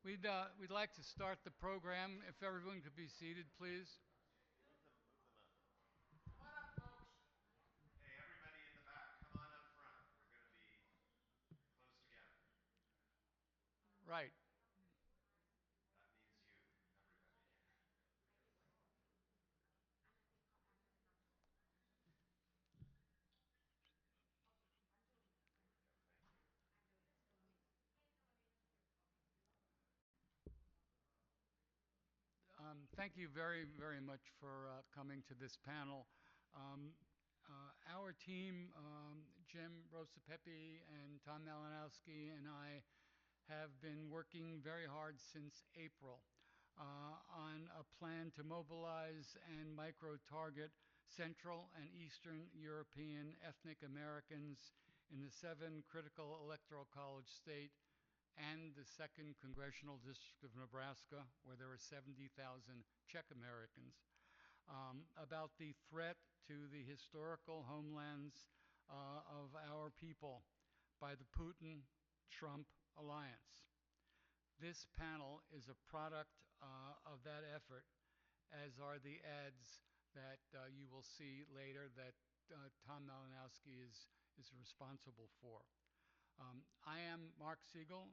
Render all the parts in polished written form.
We'd like to start the program. If everyone could be seated, please. Come on up, folks. Hey, everybody in the back, come on up front. We're going to be close together. Right. That means you, everybody. There we go. Thank you. Thank you very, very much for coming to this panel. Um, our team, Jim Rosapepe and Tom Malinowski and I, have been working very hard since April on a plan to mobilize and micro-target Central and Eastern European ethnic Americans in the 7 critical electoral college state and the 2nd Congressional District of Nebraska, where there are 70,000 Czech Americans, about the threat to the historical homelands of our people by the Putin-Trump alliance. This panel is a product of that effort, as are the ads that you will see later that Tom Malinowski is responsible for. I am Mark Siegel.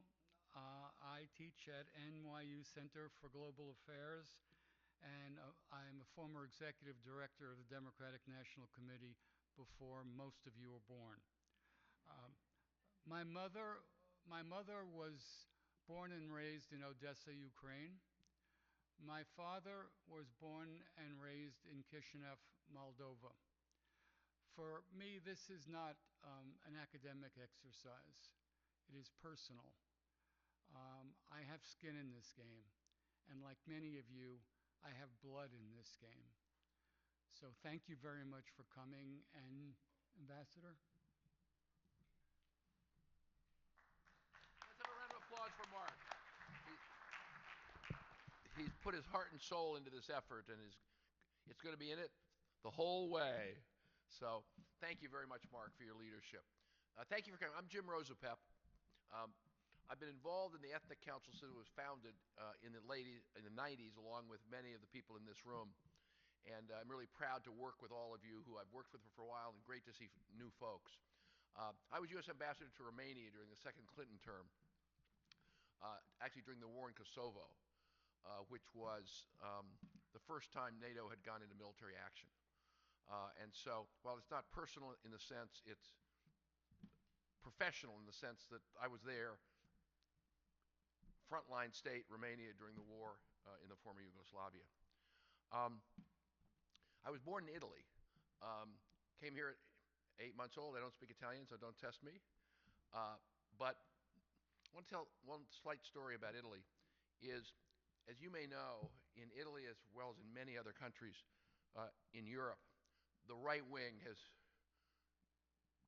I teach at NYU Center for Global Affairs, and I am a former executive director of the Democratic National Committee before most of you were born. Um, my mother, my mother was born and raised in Odessa, Ukraine. My father was born and raised in Kishinev, Moldova. For me, this is not an academic exercise. It is personal. I have skin in this game, and like many of you, I have blood in this game. So thank you very much for coming, and Ambassador? Let's have a round of applause for Mark. He's put his heart and soul into this effort, and it's going to be in it the whole way. So thank you very much, Mark, for your leadership. Thank you for coming. I'm Jim Rosapep. Um, I've been involved in the Ethnic Council since it was founded in the 90s, along with many of the people in this room. And I'm really proud to work with all of you who I've worked with for a while, and great to see new folks. I was U.S. Ambassador to Romania during the second Clinton term, actually during the war in Kosovo, which was the first time NATO had gone into military action. And so, while it's not personal in the sense, it's professional in the sense that I was there, frontline state, Romania, during the war in the former Yugoslavia. I was born in Italy. Came here at 8 months old. I don't speak Italian, so don't test me. But I want to tell one slight story about Italy. Is, as you may know, in Italy as well as in many other countries in Europe, the right wing has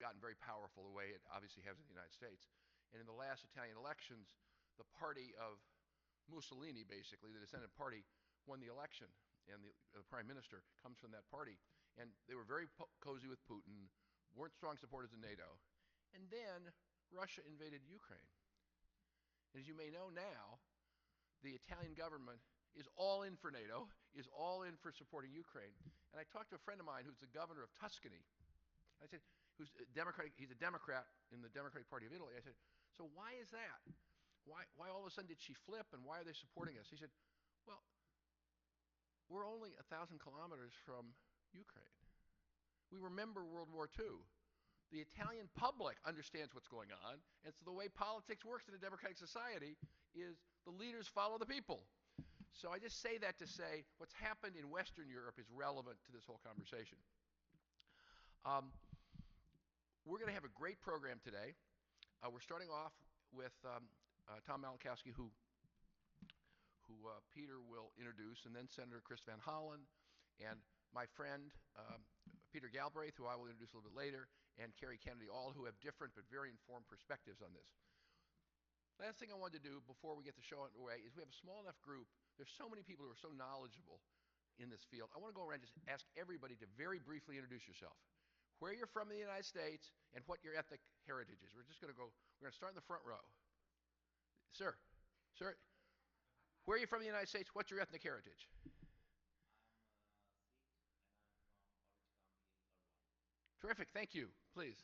gotten very powerful the way it obviously has in the United States. And in the last Italian elections, the party of Mussolini, basically, the descendant party, won the election. And the prime minister comes from that party. And they were very cozy with Putin, weren't strong supporters of NATO. And then Russia invaded Ukraine. And as you may know now, the Italian government is all in for NATO, is all in for supporting Ukraine. And I talked to a friend of mine who's the governor of Tuscany. I said, he's a Democrat in the Democratic Party of Italy. I said, so why is that? Why all of a sudden did she flip, and why are they supporting us? He said, well, we're only 1,000 kilometers from Ukraine. We remember World War II. The Italian public understands what's going on, and so the way politics works in a democratic society is the leaders follow the people. So I just say that to say what's happened in Western Europe is relevant to this whole conversation. We're going to have a great program today. We're starting off with Tom Malinowski, who Peter will introduce, and then Senator Chris Van Hollen, and my friend Peter Galbraith, who I will introduce a little bit later, and Carrie Kennedy, all who have different but very informed perspectives on this. Last thing I wanted to do before we get the show underway is we have a small enough group. There's so many people who are so knowledgeable in this field. I want to go around and just ask everybody to very briefly introduce yourself. Where you're from in the United States, and what your ethnic heritage is. We're going to start in the front row. Sir, Where are you from in the United States? What's your ethnic heritage? Terrific. Thank you. Please.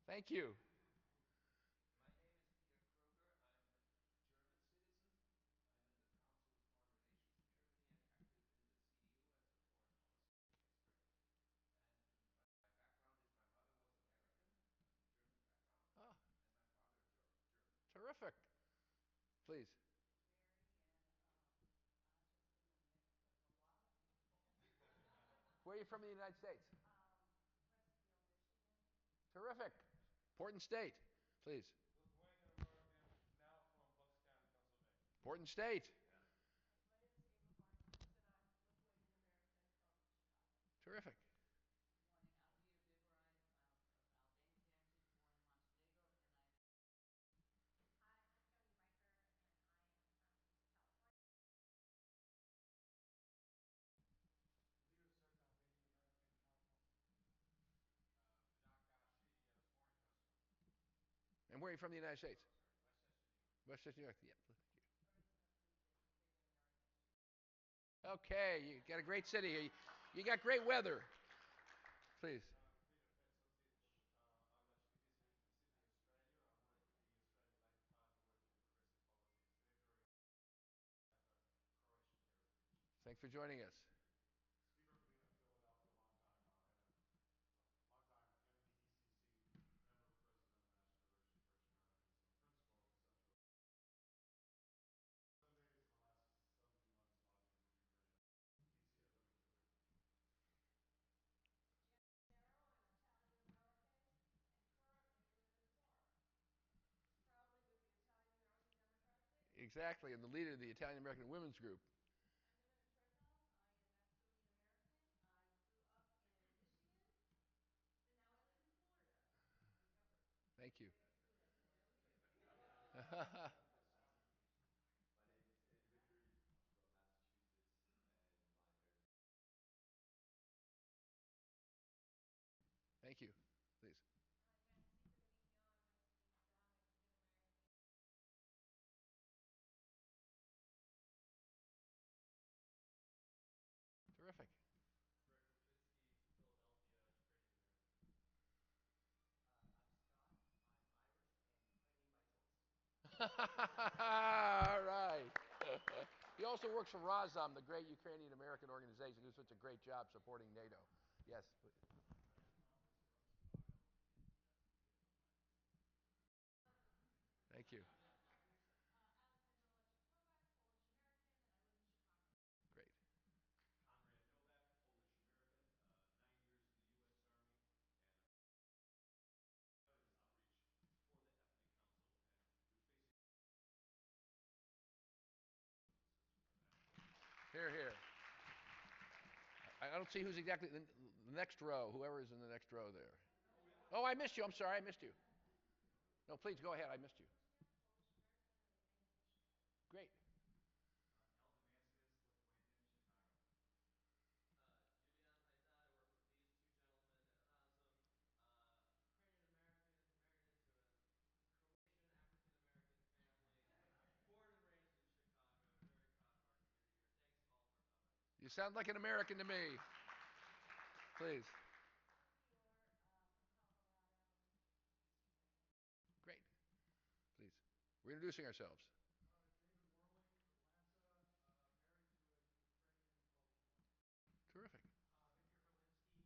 Thank you. Oh, terrific. Please. Where are you from in the United States? Terrific. Important state. Please. Important state. Terrific. And where are you from in the United States? Westchester, New York. Yeah. Okay, you got a great city here. You got great weather. Please. Thanks for joining us. Exactly, and the leader of the Italian American Women's Group. Thank you. Thank you. Please. Terrific. All right. He also works for Razom, the great Ukrainian American organization, who's such a great job supporting NATO. Yes. Thank you. Great. Here, here. I don't see who's exactly the next row, whoever is in the next row there. Oh, I missed you. I'm sorry. I missed you. No, please go ahead. I missed you. Great. You sound like an American to me. Please. Great. Please. We're introducing ourselves. Terrific. Great.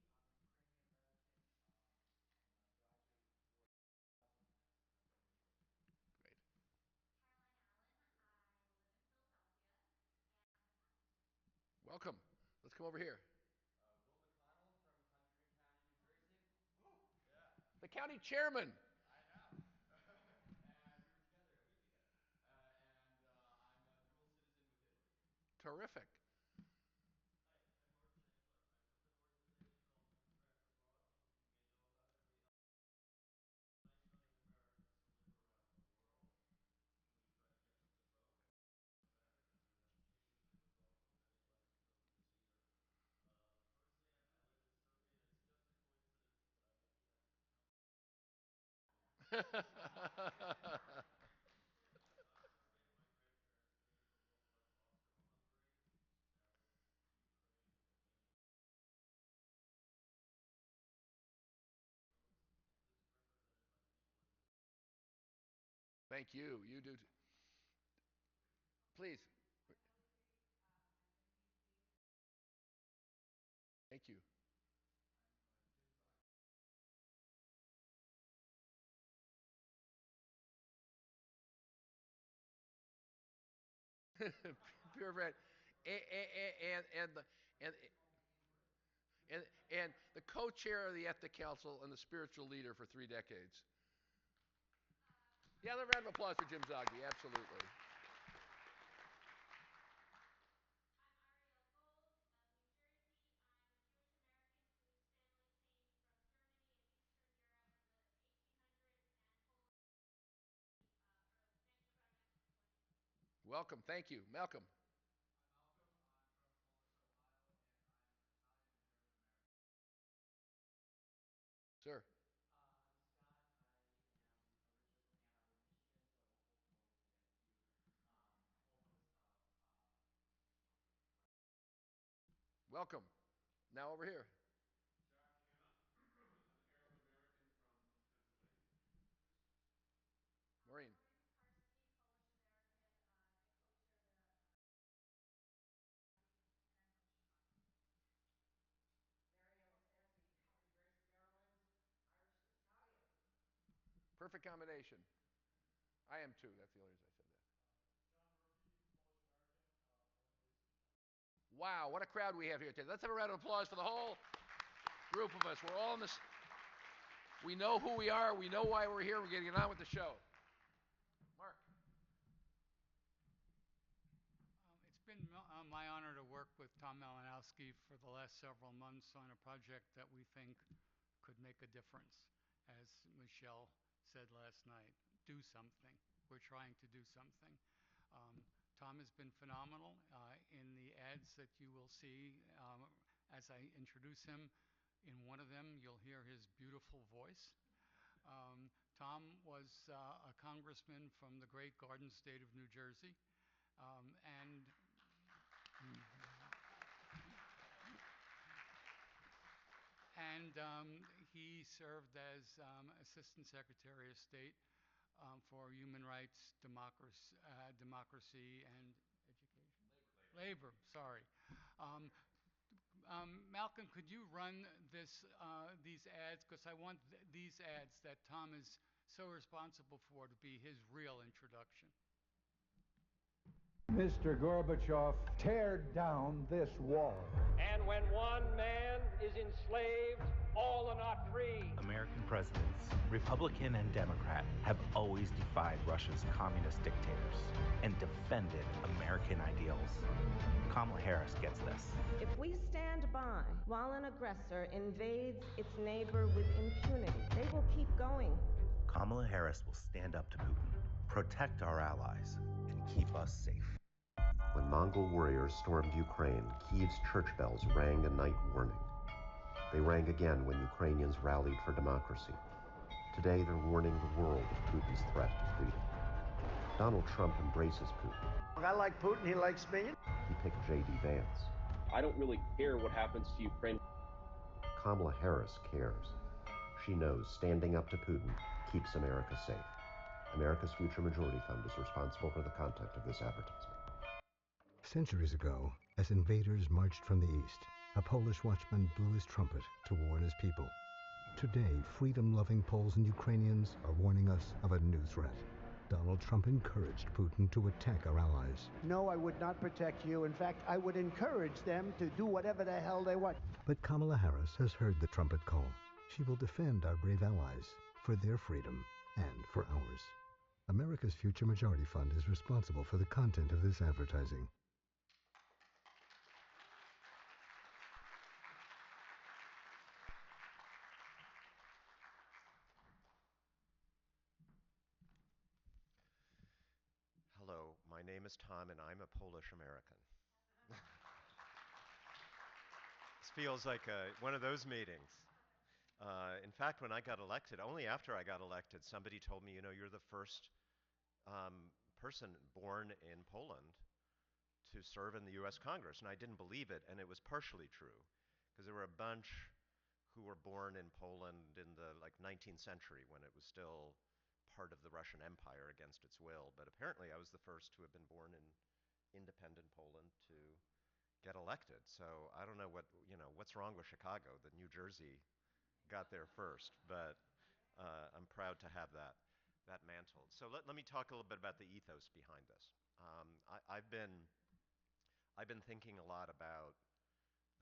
Welcome. Let's come over here. The county chairman. Terrific. Thank you. You do. Please. Thank you. Purebred, and and the co-chair of the Ethics Council and the spiritual leader for 3 decades. Yeah, a round of applause for Jim Zogby. Absolutely. Welcome. Thank you, Malcolm. Sir. Welcome. Now over here. Maureen. Perfect combination. I am too. That's the only reason I said that. Wow, what a crowd we have here today. Let's have a round of applause for the whole group of us. We're all in this. We know who we are. We know why we're here. We're getting on with the show. Mark. It's been my honor to work with Tom Malinowski for the last several months on a project that we think could make a difference. As Michelle said last night, do something. We're trying to do something. Tom has been phenomenal in the ads that you will see as I introduce him. In one of them, you'll hear his beautiful voice. Tom was a congressman from the great Garden State of New Jersey, and he served as Assistant Secretary of State for Human Rights, Democracy, and Education. Labor. Sorry. Um, Malcolm, could you run these ads? Because I want these ads that Tom is so responsible for to be his real introduction. Mr. Gorbachev, tear down this wall. And when one man is enslaved, all are not free. American presidents, Republican and Democrat, have always defied Russia's communist dictators and defended American ideals. Kamala Harris gets this. If we stand by while an aggressor invades its neighbor with impunity, they will keep going. Kamala Harris will stand up to Putin, protect our allies, and keep us safe. When Mongol warriors stormed Ukraine, Kyiv's church bells rang a night warning. They rang again when Ukrainians rallied for democracy. Today, they're warning the world of Putin's threat to freedom. Donald Trump embraces Putin. I like Putin, he likes me. He picked J.D. Vance. I don't really care what happens to Ukraine. Kamala Harris cares. She knows standing up to Putin keeps America safe. America's Future Majority Fund is responsible for the content of this advertisement. Centuries ago, as invaders marched from the east, a Polish watchman blew his trumpet to warn his people. Today, freedom-loving Poles and Ukrainians are warning us of a new threat. Donald Trump encouraged Putin to attack our allies. No, I would not protect you. In fact, I would encourage them to do whatever the hell they want. But Kamala Harris has heard the trumpet call. She will defend our brave allies for their freedom and for ours. America's Future Majority Fund is responsible for the content of this advertising. Hello, my name is Tom, and I'm a Polish American. This feels like one of those meetings. In fact, when I got elected, only after I got elected, somebody told me, you know, you're the first person born in Poland to serve in the U.S. Congress. And I didn't believe it, and it was partially true, because there were a bunch who were born in Poland in the 19th century when it was still part of the Russian Empire against its will. But apparently I was the first to have been born in independent Poland to get elected. So I don't know what's wrong with Chicago that New Jersey got there first, but I'm proud to have that mantle. So let me talk a little bit about the ethos behind this. I've been thinking a lot about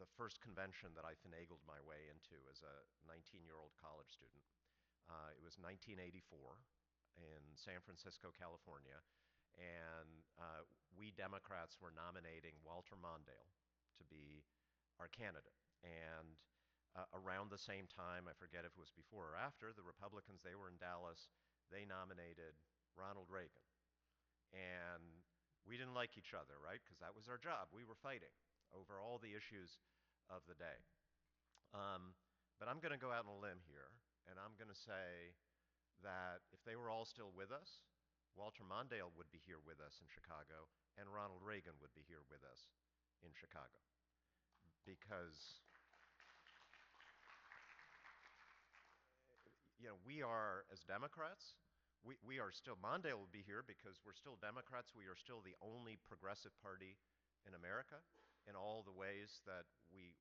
the first convention that I finagled my way into as a 19-year-old college student. It was 1984 in San Francisco, California, and we Democrats were nominating Walter Mondale to be our candidate. And around the same time, I forget if it was before or after, the Republicans, they were in Dallas, they nominated Ronald Reagan. And we didn't like each other, right? Because that was our job. We were fighting over all the issues of the day. But I'm going to go out on a limb here, and I'm going to say that if they were all still with us, Walter Mondale would be here with us in Chicago, and Ronald Reagan would be here with us in Chicago. Because we are, as Democrats, we are still, Mondale will be here because we're still Democrats. We are still the only progressive party in America in all the ways that we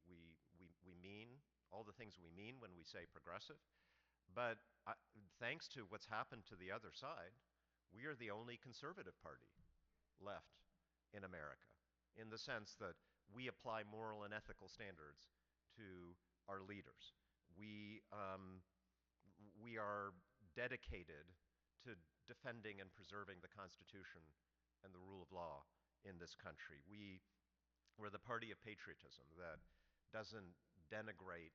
mean, all the things we mean when we say progressive. But thanks to what's happened to the other side, we are the only conservative party left in America, in the sense that we apply moral and ethical standards to our leaders. We are dedicated to defending and preserving the Constitution and the rule of law in this country. We're the party of patriotism that doesn't denigrate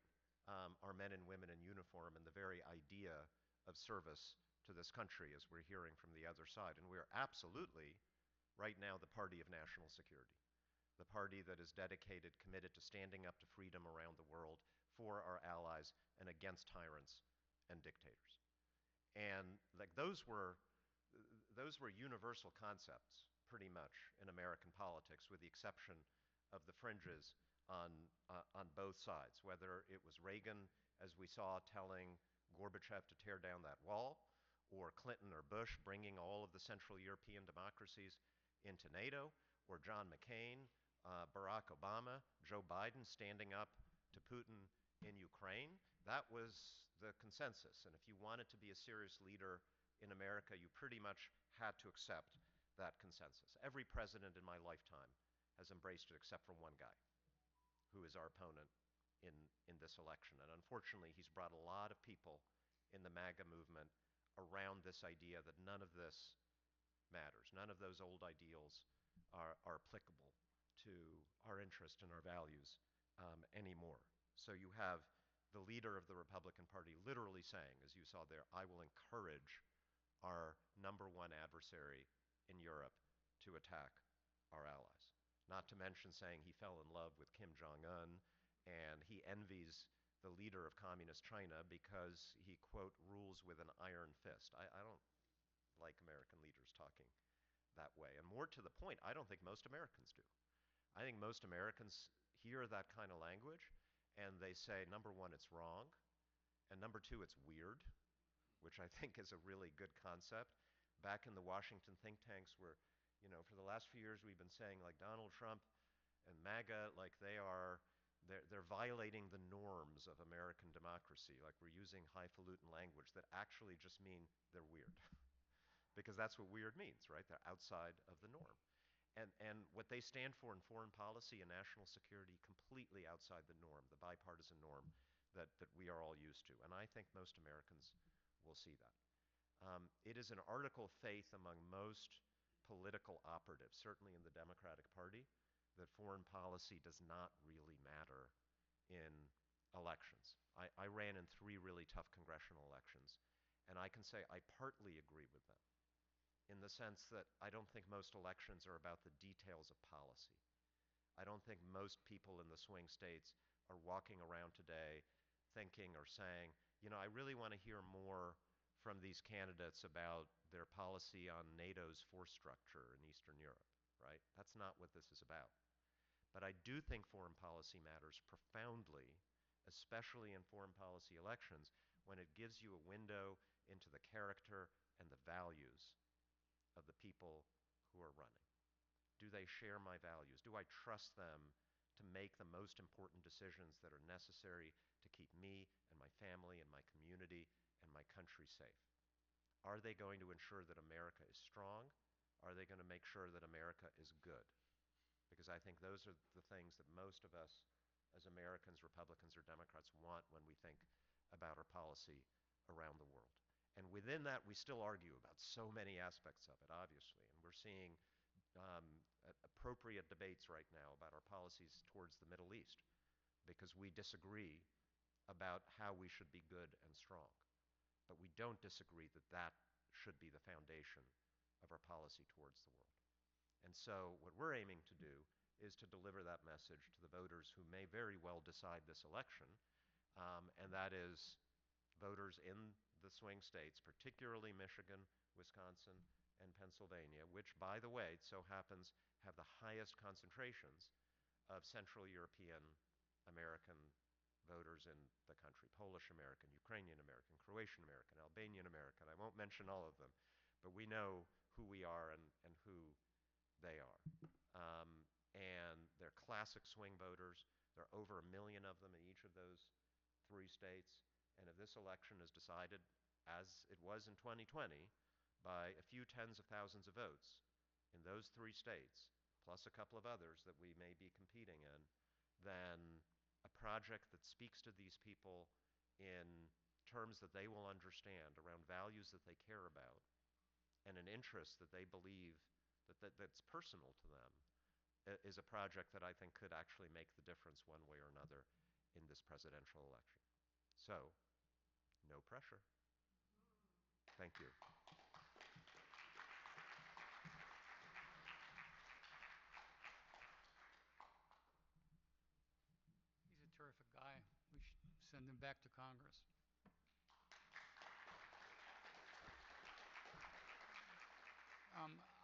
our men and women in uniform and the very idea of service to this country, as we're hearing from the other side. And we're absolutely, right now, the party of national security, the party that is dedicated, committed to standing up to freedom around the world for our allies and against tyrants and dictators. And those were universal concepts, pretty much, in American politics, with the exception of the fringes on both sides, whether it was Reagan, as we saw, telling Gorbachev to tear down that wall, or Clinton or Bush bringing all of the Central European democracies into NATO, or John McCain, Barack Obama, Joe Biden standing up to Putin in Ukraine. That was the consensus. And if you wanted to be a serious leader in America, you pretty much had to accept that consensus. Every president in my lifetime has embraced it except for one guy, who is our opponent in this election. And unfortunately, he's brought a lot of people in the MAGA movement around this idea that none of this matters. None of those old ideals are applicable to our interest and our values anymore. So you have the leader of the Republican Party literally saying, as you saw there, I will encourage our number one adversary in Europe to attack our allies. Not to mention saying he fell in love with Kim Jong-un and he envies the leader of communist China because he, quote, rules with an iron fist. I don't like American leaders talking that way. And more to the point, I don't think most Americans do. I think most Americans hear that kind of language and they say, number one, it's wrong, and number two, it's weird, which I think is a really good concept. Back in the Washington think tanks where, for the last few years we've been saying, like, Donald Trump and MAGA, like, they're violating the norms of American democracy. Like, we're using highfalutin language that actually just mean they're weird. Because that's what weird means, right? They're outside of the norm. And what they stand for in foreign policy and national security, completely outside the norm, the bipartisan norm that we are all used to. And I think most Americans will see that. It is an article of faith among most political operatives, certainly in the Democratic Party, that foreign policy does not really matter in elections. I ran in 3 really tough congressional elections, and I can say I partly agree with them, in the sense that I don't think most elections are about the details of policy. I don't think most people in the swing states are walking around today thinking or saying, you know, I really want to hear more from these candidates about their policy on NATO's force structure in Eastern Europe, right? That's not what this is about. But I do think foreign policy matters profoundly, especially in foreign policy elections, when it gives you a window into the character and the values of the people who are running. Do they share my values? Do I trust them to make the most important decisions that are necessary to keep me and my family and my community and my country safe? Are they going to ensure that America is strong? Are they going to make sure that America is good? Because I think those are the things that most of us as Americans, Republicans, or Democrats want when we think about our policy around the world. And within that, we still argue about so many aspects of it, obviously. And we're seeing appropriate debates right now about our policies towards the Middle East because we disagree about how we should be good and strong. But we don't disagree that that should be the foundation of our policy towards the world. And so what we're aiming to do is to deliver that message to the voters who may very well decide this election, and that is voters in the swing states, particularly Michigan, Wisconsin, and Pennsylvania, which, by the way, so happens have the highest concentrations of Central European American voters in the country: Polish American, Ukrainian American, Croatian American, Albanian American. I won't mention all of them, but we know who we are and who they are. And they're classic swing voters. There are over 1 million of them in each of those 3 states. And if this election is decided, as it was in 2020, by a few tens of thousands of votes in those 3 states, plus a couple of others that we may be competing in, then a project that speaks to these people in terms that they will understand, around values that they care about, and an interest that they believe that's personal to them, is a project that I think could actually make the difference one way or another in this presidential election. So, no pressure. Thank you. He's a terrific guy. We should send him back to Congress.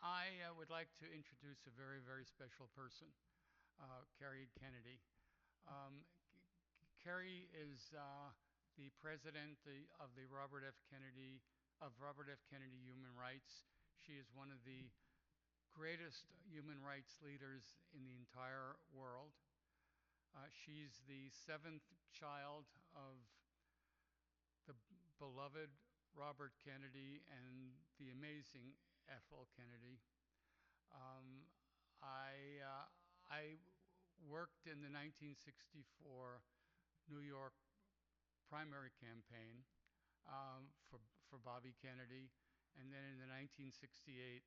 I would like to introduce a very, very special person, Carrie Kennedy. Carrie is the president of the Robert F. Kennedy Human Rights. She is one of the greatest human rights leaders in the entire world. She's the 7th child of the beloved Robert Kennedy and the amazing Ethel Kennedy. I worked in the 1964 New York primary campaign for Bobby Kennedy, and then in the 1968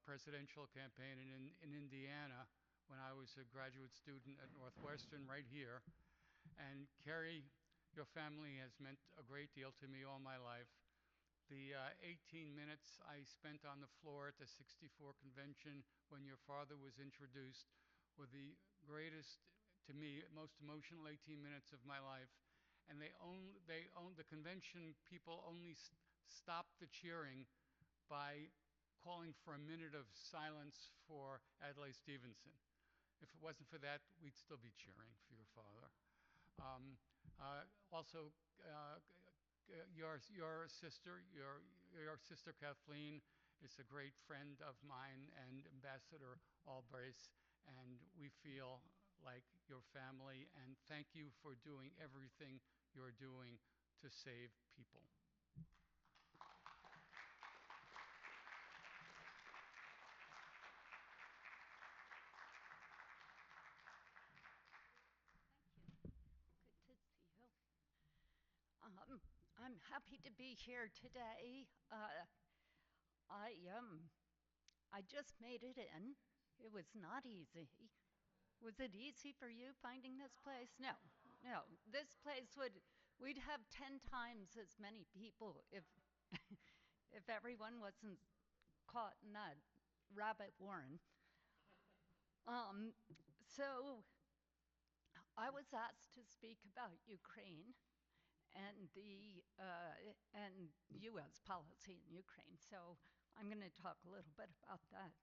presidential campaign in Indiana when I was a graduate student at Northwestern right here. And Carrie, your family has meant a great deal to me all my life. The 18 minutes I spent on the floor at the 64 convention when your father was introduced were the greatest, to me, most emotional 18 minutes of my life. And the convention people only stopped the cheering by calling for a minute of silence for Adlai Stevenson. If it wasn't for that, we'd still be cheering for your father. Also, your sister Kathleen is a great friend of mine, and Ambassador Albright, and we feel like your family, and thank you for doing everything you're doing to save people. I'm happy to be here today. I just made it in. It was not easy. Was it easy for you finding this place? No. This place we'd have 10 times as many people if if everyone wasn't caught in that rabbit warren. So I was asked to speak about Ukraine. and U.S. policy in Ukraine. So I'm going to talk a little bit about that.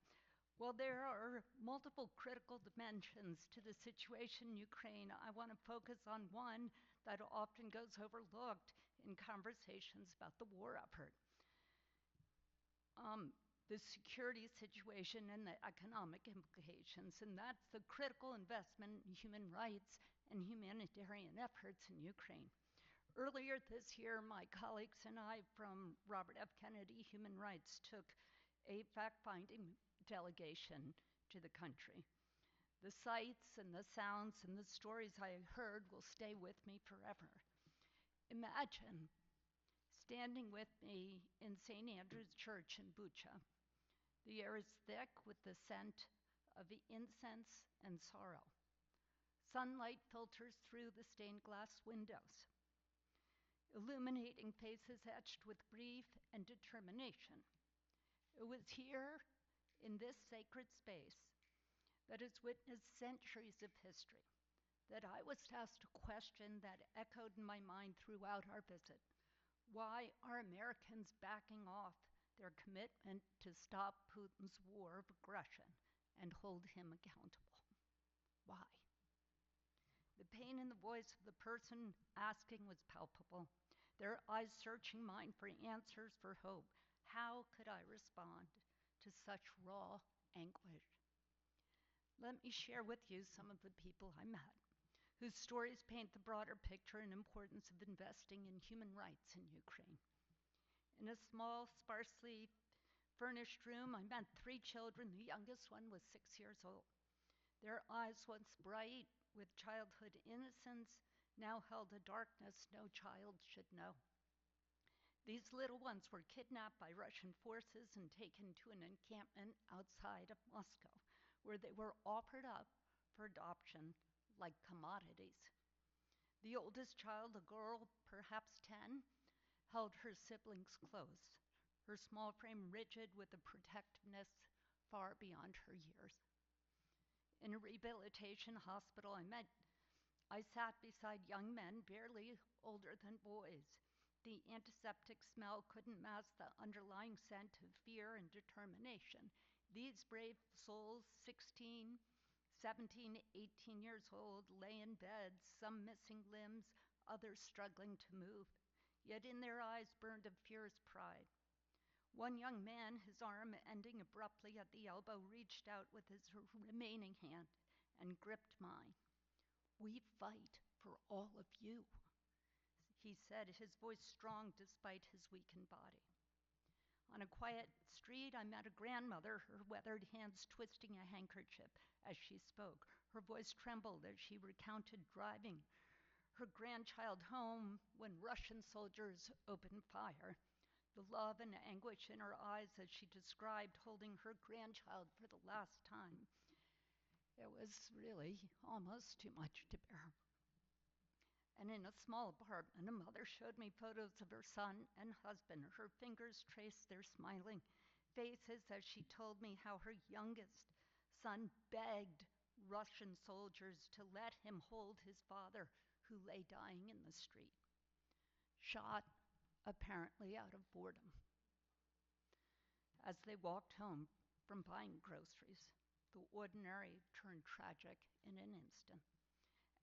Well, there are multiple critical dimensions to the situation in Ukraine. I want to focus on one that often goes overlooked in conversations about the war effort. The security situation and the economic implications, and that's the critical investment in human rights and humanitarian efforts in Ukraine. Earlier this year, my colleagues and I from Robert F. Kennedy Human Rights took a fact-finding delegation to the country. The sights and the sounds and the stories I heard will stay with me forever. Imagine standing with me in St. Andrew's Church in Bucha. The air is thick with the scent of incense and sorrow. Sunlight filters through the stained glass windows, illuminating faces etched with grief and determination. It was here, in this sacred space, that has witnessed centuries of history, that I was asked a question that echoed in my mind throughout our visit. Why are Americans backing off their commitment to stop Putin's war of aggression and hold him accountable? Why? The pain in the voice of the person asking was palpable, their eyes searching mine for answers, for hope. How could I respond to such raw anguish? Let me share with you some of the people I met, whose stories paint the broader picture and importance of investing in human rights in Ukraine. In a small, sparsely furnished room, I met 3 children. The youngest one was 6 years old. Their eyes, once bright with childhood innocence, now held a darkness no child should know. These little ones were kidnapped by Russian forces and taken to an encampment outside of Moscow, where they were offered up for adoption like commodities. The oldest child, a girl, perhaps 10, held her siblings close, her small frame rigid with a protectiveness far beyond her years. In a rehabilitation hospital I sat beside young men barely older than boys. The antiseptic smell couldn't mask the underlying scent of fear and determination. These brave souls, 16, 17, 18 years old, lay in beds, some missing limbs, others struggling to move. Yet in their eyes burned a fierce pride. One young man, his arm ending abruptly at the elbow, reached out with his remaining hand and gripped mine. "We fight for all of you," he said, his voice strong despite his weakened body. On a quiet street, I met a grandmother, her weathered hands twisting a handkerchief as she spoke. Her voice trembled as she recounted driving her grandchild home when Russian soldiers opened fire. The love and anguish in her eyes as she described holding her grandchild for the last time. It was really almost too much to bear. And in a small apartment, a mother showed me photos of her son and husband. Her fingers traced their smiling faces as she told me how her youngest son begged Russian soldiers to let him hold his father, who lay dying in the street, shot apparently out of boredom. As they walked home from buying groceries, the ordinary turned tragic in an instant.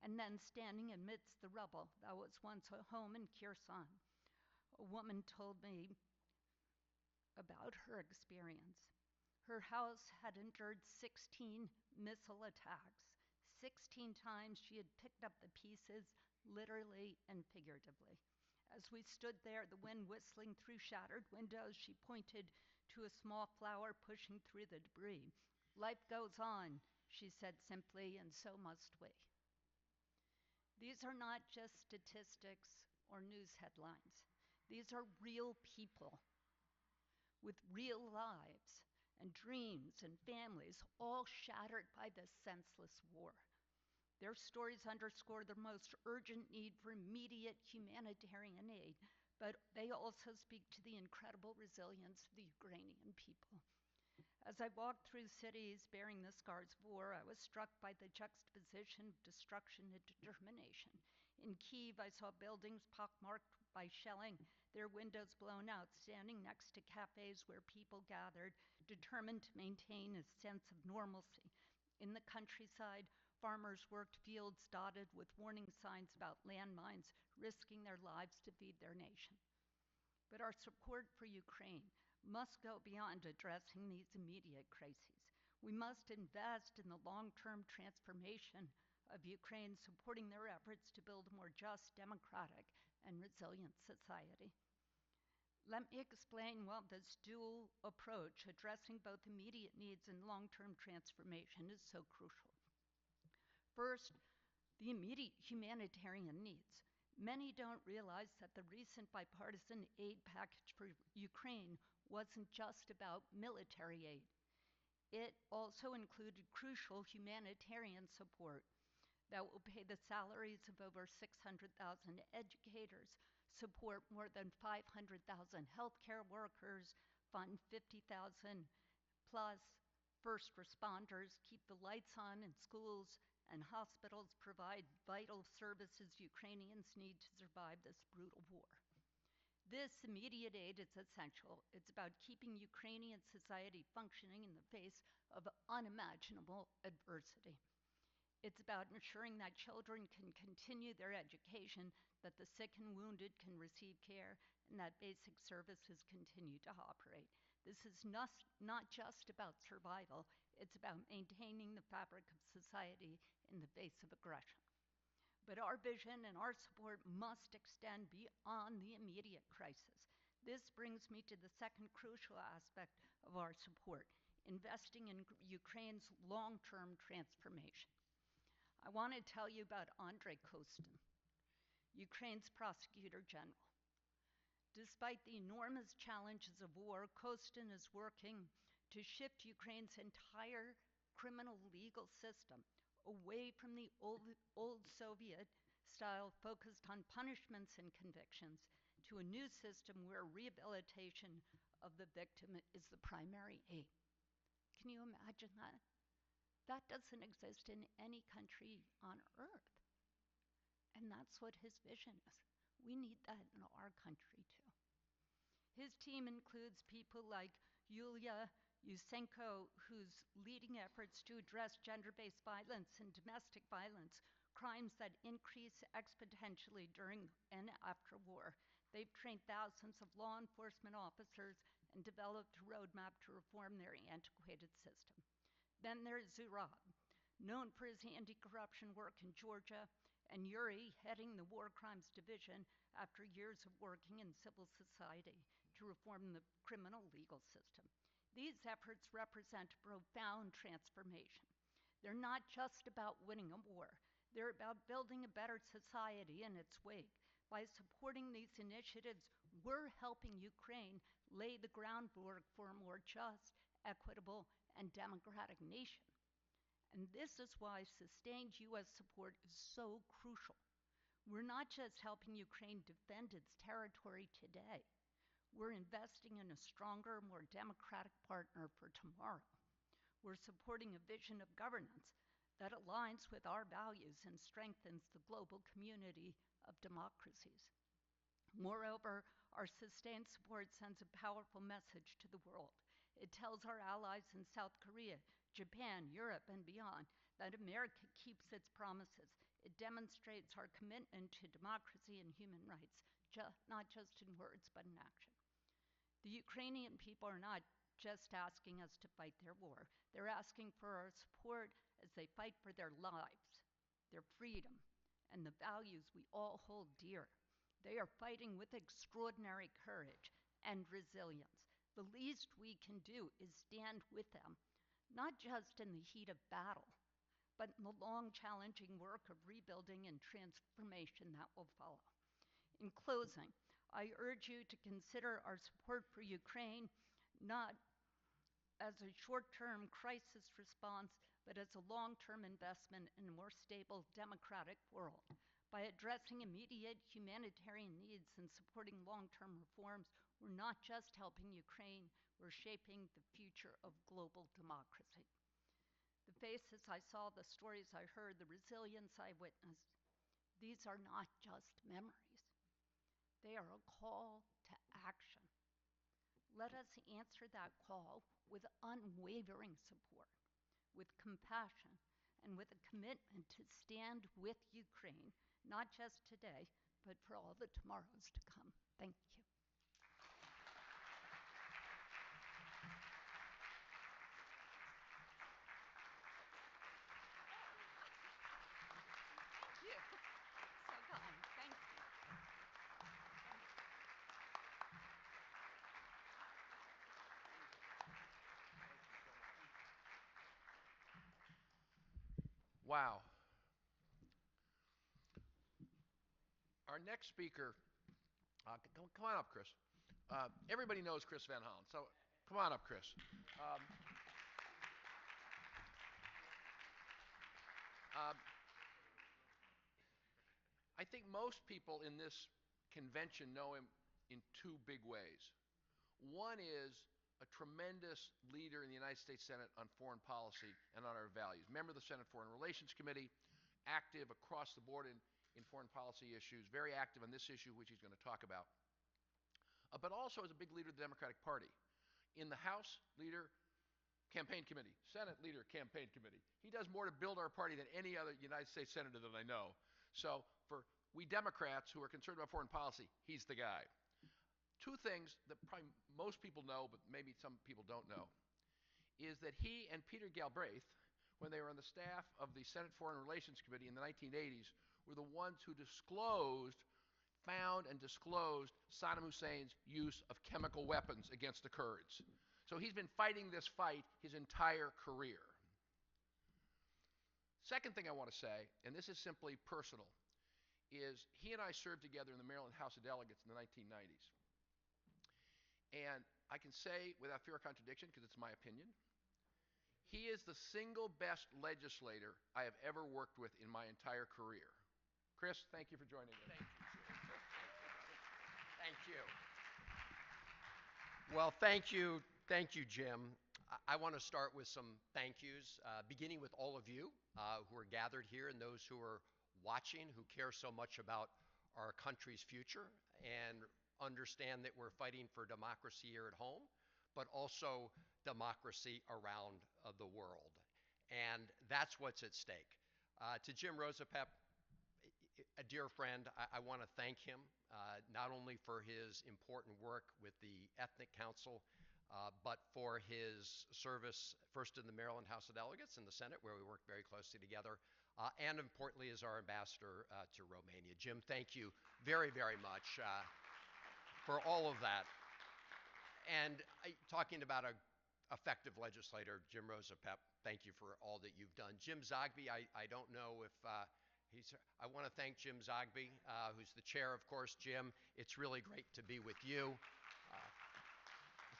And then, standing amidst the rubble that was once a home in Kherson, a woman told me about her experience. Her house had endured 16 missile attacks. 16 times she had picked up the pieces, literally and figuratively. As we stood there, the wind whistling through shattered windows, she pointed to a small flower pushing through the debris. "Life goes on," she said simply, "and so must we." These are not just statistics or news headlines. These are real people with real lives and dreams and families, all shattered by this senseless war. Their stories underscore the most urgent need for immediate humanitarian aid, but they also speak to the incredible resilience of the Ukrainian people. As I walked through cities bearing the scars of war, I was struck by the juxtaposition of destruction and determination. In Kyiv, I saw buildings pockmarked by shelling, their windows blown out, standing next to cafes where people gathered, determined to maintain a sense of normalcy. In the countryside, farmers worked fields dotted with warning signs about landmines, risking their lives to feed their nation. But our support for Ukraine must go beyond addressing these immediate crises. We must invest in the long-term transformation of Ukraine, supporting their efforts to build a more just, democratic, and resilient society. Let me explain why this dual approach, addressing both immediate needs and long-term transformation, is so crucial. First, the immediate humanitarian needs. Many don't realize that the recent bipartisan aid package for Ukraine wasn't just about military aid. It also included crucial humanitarian support that will pay the salaries of over 600,000 educators, support more than 500,000 healthcare workers, fund 50,000 plus first responders, keep the lights on in schools and hospitals, provide vital services Ukrainians need to survive this brutal war. This immediate aid is essential. It's about keeping Ukrainian society functioning in the face of unimaginable adversity. It's about ensuring that children can continue their education, that the sick and wounded can receive care, and that basic services continue to operate. This is not just about survival, it's about maintaining the fabric of society in the face of aggression. But our vision and our support must extend beyond the immediate crisis. This brings me to the second crucial aspect of our support, investing in Ukraine's long-term transformation. I want to tell you about Andrei Kostin, Ukraine's prosecutor general. Despite the enormous challenges of war, Kostin is working to shift Ukraine's entire criminal legal system away from the old Soviet style focused on punishments and convictions to a new system where rehabilitation of the victim is the primary aim. Can you imagine that? That doesn't exist in any country on earth. And that's what his vision is. We need that in our country too. His team includes people like Yulia Yusenko, who's leading efforts to address gender-based violence and domestic violence, crimes that increase exponentially during and after war. They've trained thousands of law enforcement officers and developed a roadmap to reform their antiquated system. Then there's Zurab, known for his anti-corruption work in Georgia, and Yuri, heading the War Crimes Division after years of working in civil society to reform the criminal legal system. These efforts represent a profound transformation. They're not just about winning a war. They're about building a better society in its wake. By supporting these initiatives, we're helping Ukraine lay the groundwork for a more just, equitable, and democratic nation. And this is why sustained U.S. support is so crucial. We're not just helping Ukraine defend its territory today. We're investing in a stronger, more democratic partner for tomorrow. We're supporting a vision of governance that aligns with our values and strengthens the global community of democracies. Moreover, our sustained support sends a powerful message to the world. It tells our allies in South Korea, Japan, Europe, and beyond that America keeps its promises. It demonstrates our commitment to democracy and human rights, not just in words, but in action. The Ukrainian people are not just asking us to fight their war. They're asking for our support as they fight for their lives, their freedom, and the values we all hold dear. They are fighting with extraordinary courage and resilience. The least we can do is stand with them, not just in the heat of battle, but in the long, challenging work of rebuilding and transformation that will follow. In closing, I urge you to consider our support for Ukraine not as a short-term crisis response, but as a long-term investment in a more stable, democratic world. By addressing immediate humanitarian needs and supporting long-term reforms, we're not just helping Ukraine, We're shaping the future of global democracy. The faces I saw, the stories I heard, the resilience I witnessed, these are not just memories. They are a call to action. Let us answer that call with unwavering support, with compassion, and with a commitment to stand with Ukraine, not just today, but for all the tomorrows to come. Thank you. Wow. Our next speaker, come on up, Chris. Everybody knows Chris Van Hollen, so come on up, Chris. I think most people in this convention know him in two big ways. One is a tremendous leader in the United States Senate on foreign policy and on our values. Member of the Senate Foreign Relations Committee, active across the board in foreign policy issues, very active on this issue, which he's going to talk about. But also as a big leader of the Democratic Party. In the House, leader, campaign committee, Senate leader, campaign committee. He does more to build our party than any other United States senator that I know. So for we Democrats who are concerned about foreign policy, he's the guy. Two things that probably most people know, but maybe some people don't know, is that he and Peter Galbraith, when they were on the staff of the Senate Foreign Relations Committee in the 1980s, were the ones who found and disclosed Saddam Hussein's use of chemical weapons against the Kurds. So he's been fighting this fight his entire career. Second thing I want to say, and this is simply personal, is he and I served together in the Maryland House of Delegates in the 1990s. And I can say without fear of contradiction, because it's my opinion, he is the single best legislator I have ever worked with in my entire career. Chris, thank you for joining us. Thank you. Thank you. Well, thank you, Jim. I want to start with some thank yous, beginning with all of you who are gathered here and those who are watching, who care so much about our country's future and understand that we're fighting for democracy here at home, but also democracy around the world. And that's what's at stake. To Jim Rosapep, a dear friend, I want to thank him not only for his important work with the Ethnic Council, but for his service first in the Maryland House of Delegates and the Senate, where we worked very closely together, and importantly as our ambassador to Romania. Jim, thank you very, very much for all of that. And talking about an effective legislator, Jim Rosapep, thank you for all that you've done. Jim Zogby, I don't know if I want to thank Jim Zogby, who's the chair, of course. Jim, it's really great to be with you.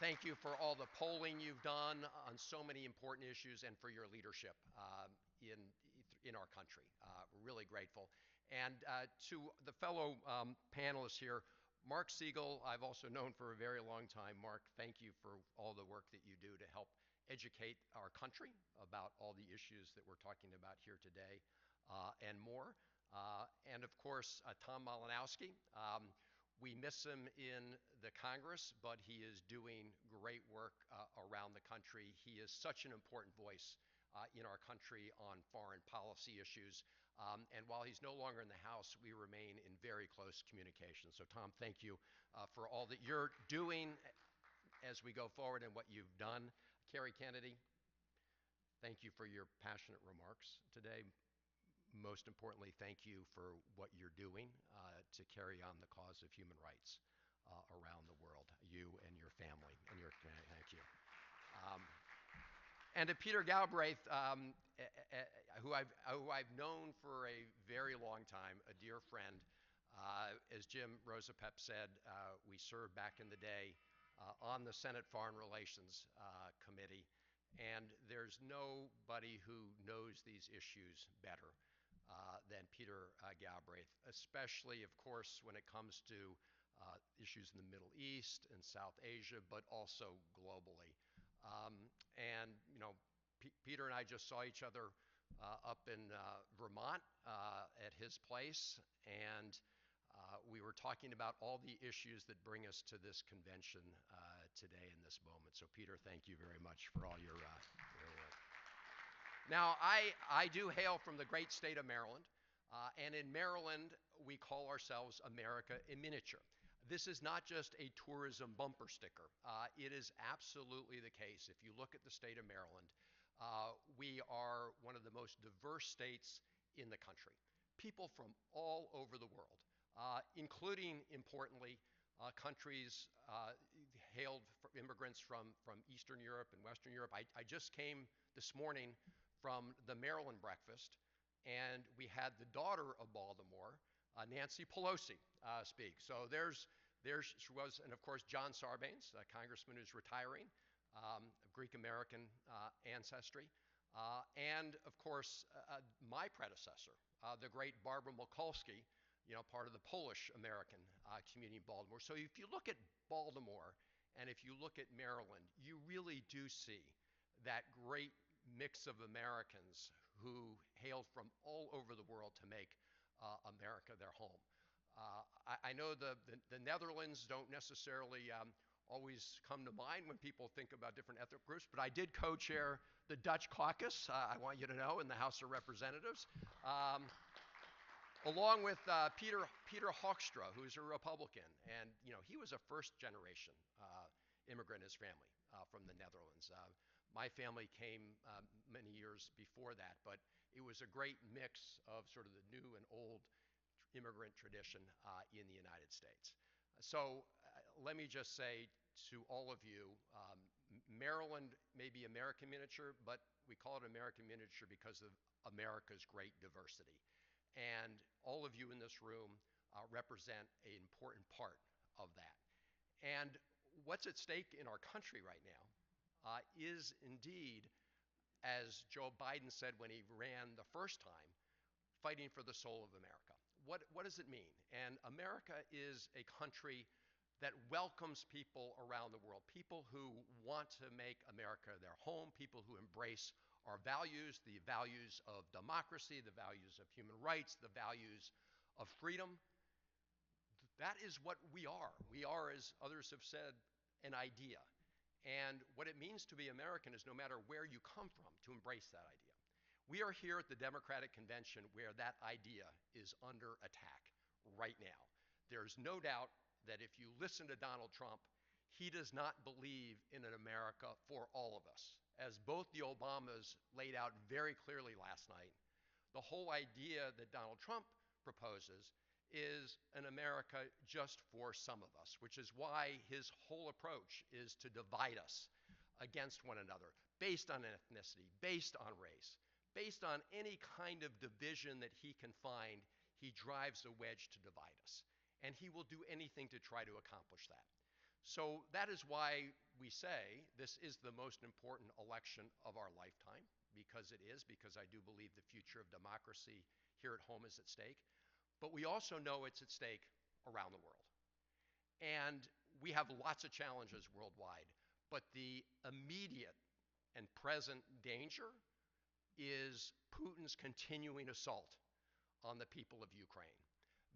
Thank you for all the polling you've done on so many important issues and for your leadership in our country. We're really grateful. And to the fellow panelists here, Mark Siegel, I've also known for a very long time. Mark, thank you for all the work that you do to help educate our country about all the issues that we're talking about here today and more. And of course, Tom Malinowski. We miss him in the Congress, but he is doing great work around the country. He is such an important voice in our country on foreign policy issues. And while he's no longer in the House, we remain in very close communication. So Tom, thank you for all that you're doing as we go forward and what you've done. Carrie Kennedy, thank you for your passionate remarks today. Most importantly, thank you for what you're doing to carry on the cause of human rights around the world, you and your family and your community. Thank you. And to Peter Galbraith, who I've known for a very long time, a dear friend. As Jim Rosapep said, we served back in the day on the Senate Foreign Relations Committee, and there's nobody who knows these issues better than Peter Galbraith, especially, of course, when it comes to issues in the Middle East and South Asia, but also globally. And, you know, Peter and I just saw each other up in Vermont at his place, and we were talking about all the issues that bring us to this convention today in this moment. So, Peter, thank you very much for all your work. Now, I do hail from the great state of Maryland, and in Maryland, we call ourselves America in miniature. This is not just a tourism bumper sticker. It is absolutely the case. If you look at the state of Maryland, we are one of the most diverse states in the country. People from all over the world, including, importantly, countries hailed immigrants from Eastern Europe and Western Europe. I just came this morning from the Maryland breakfast, and we had the daughter of Baltimore, Nancy Pelosi, speak. So she was, and of course, John Sarbanes, a congressman who's retiring, of Greek-American ancestry, and of course, my predecessor, the great Barbara Mikulski, you know, part of the Polish-American community in Baltimore. So if you look at Baltimore and if you look at Maryland, you really do see that great mix of Americans who hailed from all over the world to make America their home. I know the Netherlands don't necessarily always come to mind when people think about different ethnic groups, but I did co-chair the Dutch caucus, I want you to know, in the House of Representatives, along with Peter Hoekstra, who's a Republican. And, you know, he was a first-generation immigrant in his family from the Netherlands. My family came many years before that, but it was a great mix of sort of the new and old immigrant tradition in the United States. So let me just say to all of you, Maryland may be American miniature, but we call it American miniature because of America's great diversity. And all of you in this room represent an important part of that. And what's at stake in our country right now is indeed, as Joe Biden said when he ran the first time, fighting for the soul of America. What does it mean? And America is a country that welcomes people around the world, people who want to make America their home, people who embrace our values, the values of democracy, the values of human rights, the values of freedom. That is what we are. We are, as others have said, an idea. And what it means to be American is no matter where you come from, to embrace that idea. We are here at the Democratic Convention where that idea is under attack right now. There's no doubt that if you listen to Donald Trump, he does not believe in an America for all of us. As both the Obamas laid out very clearly last night, the whole idea that Donald Trump proposes is an America just for some of us, which is why his whole approach is to divide us against one another, based on ethnicity, based on race, based on any kind of division that he can find. He drives a wedge to divide us, and he will do anything to try to accomplish that. So that is why we say this is the most important election of our lifetime, because it is, because I do believe the future of democracy here at home is at stake. But we also know it's at stake around the world. And we have lots of challenges worldwide, but the immediate and present danger is Putin's continuing assault on the people of Ukraine.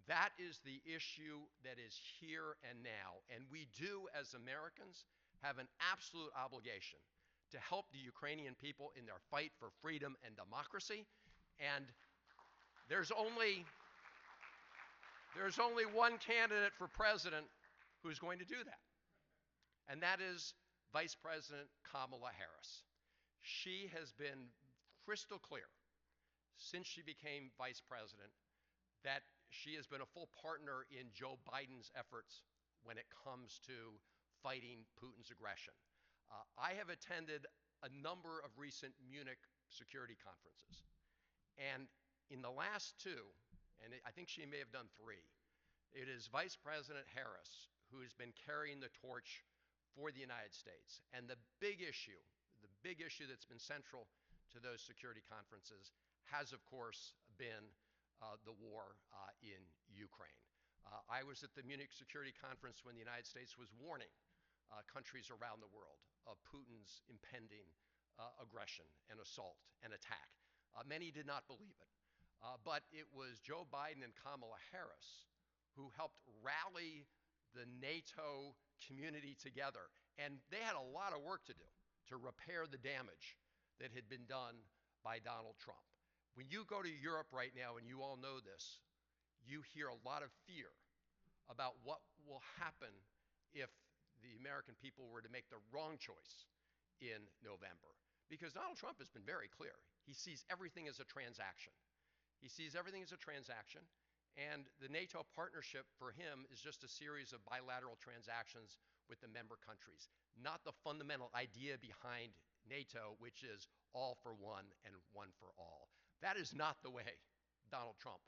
That is the issue that is here and now. And we do, as Americans, have an absolute obligation to help the Ukrainian people in their fight for freedom and democracy. And there's only one candidate for president who's going to do that. And that is Vice President Kamala Harris. She has been crystal clear since she became vice president that she has been a full partner in Joe Biden's efforts when it comes to fighting Putin's aggression. I have attended a number of recent Munich security conferences. And in the last two, and I think she may have done three, it is Vice President Harris who has been carrying the torch for the United States. And the big issue that's been central to those security conferences has, of course, been the war in Ukraine. I was at the Munich Security Conference when the United States was warning countries around the world of Putin's impending aggression and assault and attack. Many did not believe it. But it was Joe Biden and Kamala Harris who helped rally the NATO community together. And they had a lot of work to do to repair the damage that had been done by Donald Trump. When you go to Europe right now, and you all know this, you hear a lot of fear about what will happen if the American people were to make the wrong choice in November. Because Donald Trump has been very clear. He sees everything as a transaction. He sees everything as a transaction, and the NATO partnership for him is just a series of bilateral transactions with the member countries, not the fundamental idea behind NATO, which is all for one and one for all. That is not the way Donald Trump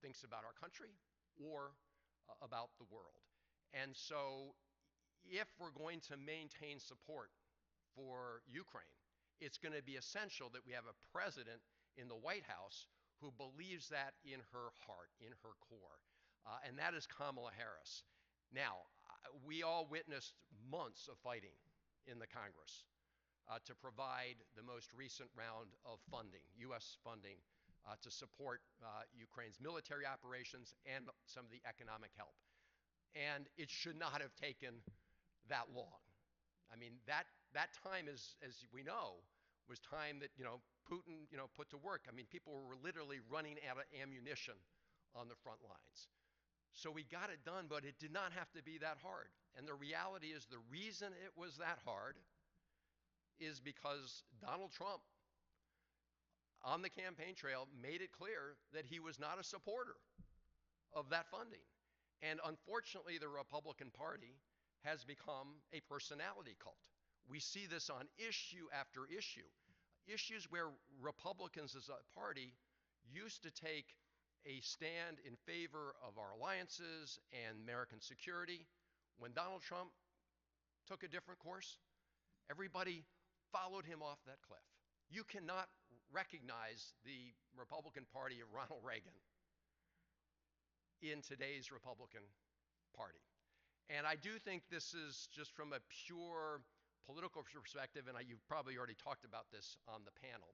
thinks about our country or about the world. And so if we're going to maintain support for Ukraine, it's going to be essential that we have a president in the White House who believes that in her heart, in her core. And that is Kamala Harris. Now, we all witnessed months of fighting in the Congress to provide the most recent round of funding, U.S. funding, to support Ukraine's military operations and some of the economic help. And it should not have taken that long. I mean, that time, as we know, was time that, Putin, put to work. I mean, people were literally running out of ammunition on the front lines. So we got it done, but it did not have to be that hard. And the reality is the reason it was that hard is because Donald Trump, on the campaign trail, made it clear that he was not a supporter of that funding. And unfortunately, the Republican Party has become a personality cult. We see this on issue after issue. Issues where Republicans as a party used to take a stand in favor of our alliances and American security. When Donald Trump took a different course, everybody followed him off that cliff. You cannot recognize the Republican Party of Ronald Reagan in today's Republican Party. And I do think this is just from a pure political perspective, and you've probably already talked about this on the panel.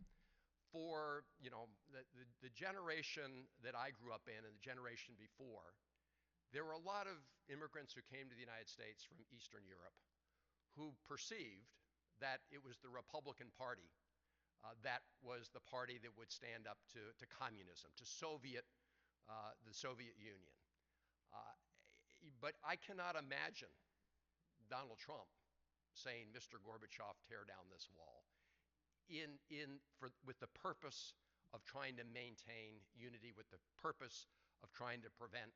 For the generation that I grew up in and the generation before, there were a lot of immigrants who came to the United States from Eastern Europe who perceived that it was the Republican Party that was the party that would stand up to communism, to the Soviet Union. But I cannot imagine Donald Trump saying, Mr. Gorbachev, tear down this wall, with the purpose of trying to maintain unity, with the purpose of trying to prevent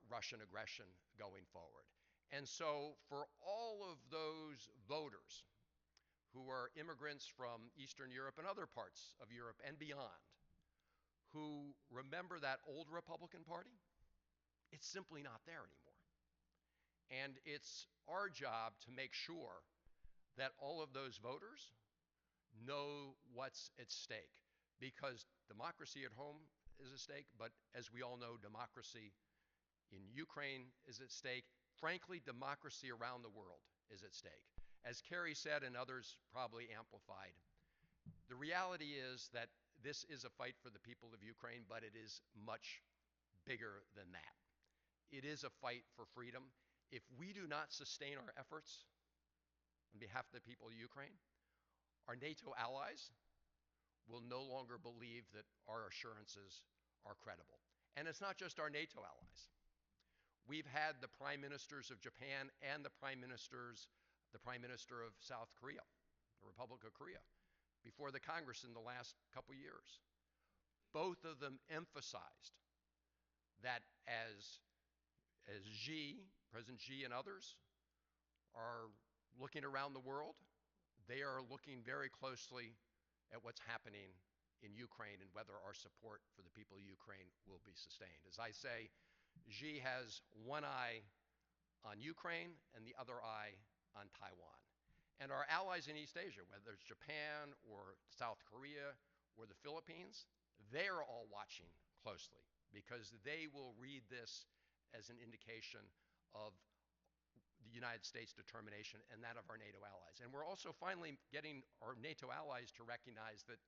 Russian aggression going forward. And so for all of those voters who are immigrants from Eastern Europe and other parts of Europe and beyond, who remember that old Republican Party, it's simply not there anymore. And it's our job to make sure that all of those voters know what's at stake. Because democracy at home is at stake, but as we all know, democracy in Ukraine is at stake. Frankly, democracy around the world is at stake. As Carrie said, and others probably amplified, the reality is that this is a fight for the people of Ukraine, but it is much bigger than that. It is a fight for freedom. If we do not sustain our efforts on behalf of the people of Ukraine, our NATO allies will no longer believe that our assurances are credible. And it's not just our NATO allies. We've had the prime ministers of Japan and the prime minister of South Korea, the Republic of Korea, before the Congress in the last couple years. Both of them emphasized that as President Xi and others are looking around the world, they are looking very closely at what's happening in Ukraine and whether our support for the people of Ukraine will be sustained. As I say, Xi has one eye on Ukraine and the other eye on Taiwan. And our allies in East Asia, whether it's Japan or South Korea or the Philippines, they're all watching closely because they will read this as an indication of the United States' determination and that of our NATO allies. And we're also finally getting our NATO allies to recognize that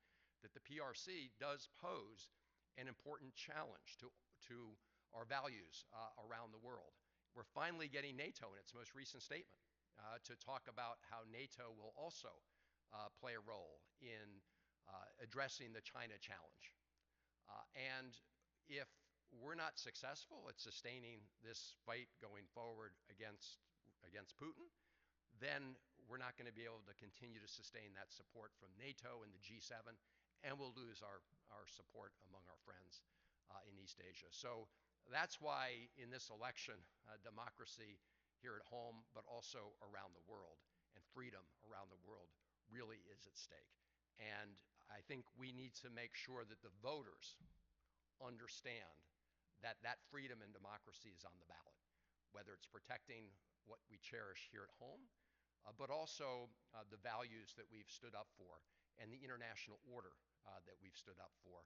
the PRC does pose an important challenge to our values around the world. We're finally getting NATO in its most recent statement to talk about how NATO will also play a role in addressing the China challenge. And if we're not successful at sustaining this fight going forward against Putin, then we're not going to be able to continue to sustain that support from NATO and the G7, and we'll lose our support among our friends in East Asia. So that's why in this election, democracy here at home, but also around the world, and freedom around the world really is at stake. And I think we need to make sure that the voters understand that that freedom and democracy is on the ballot, whether it's protecting what we cherish here at home, but also the values that we've stood up for and the international order that we've stood up for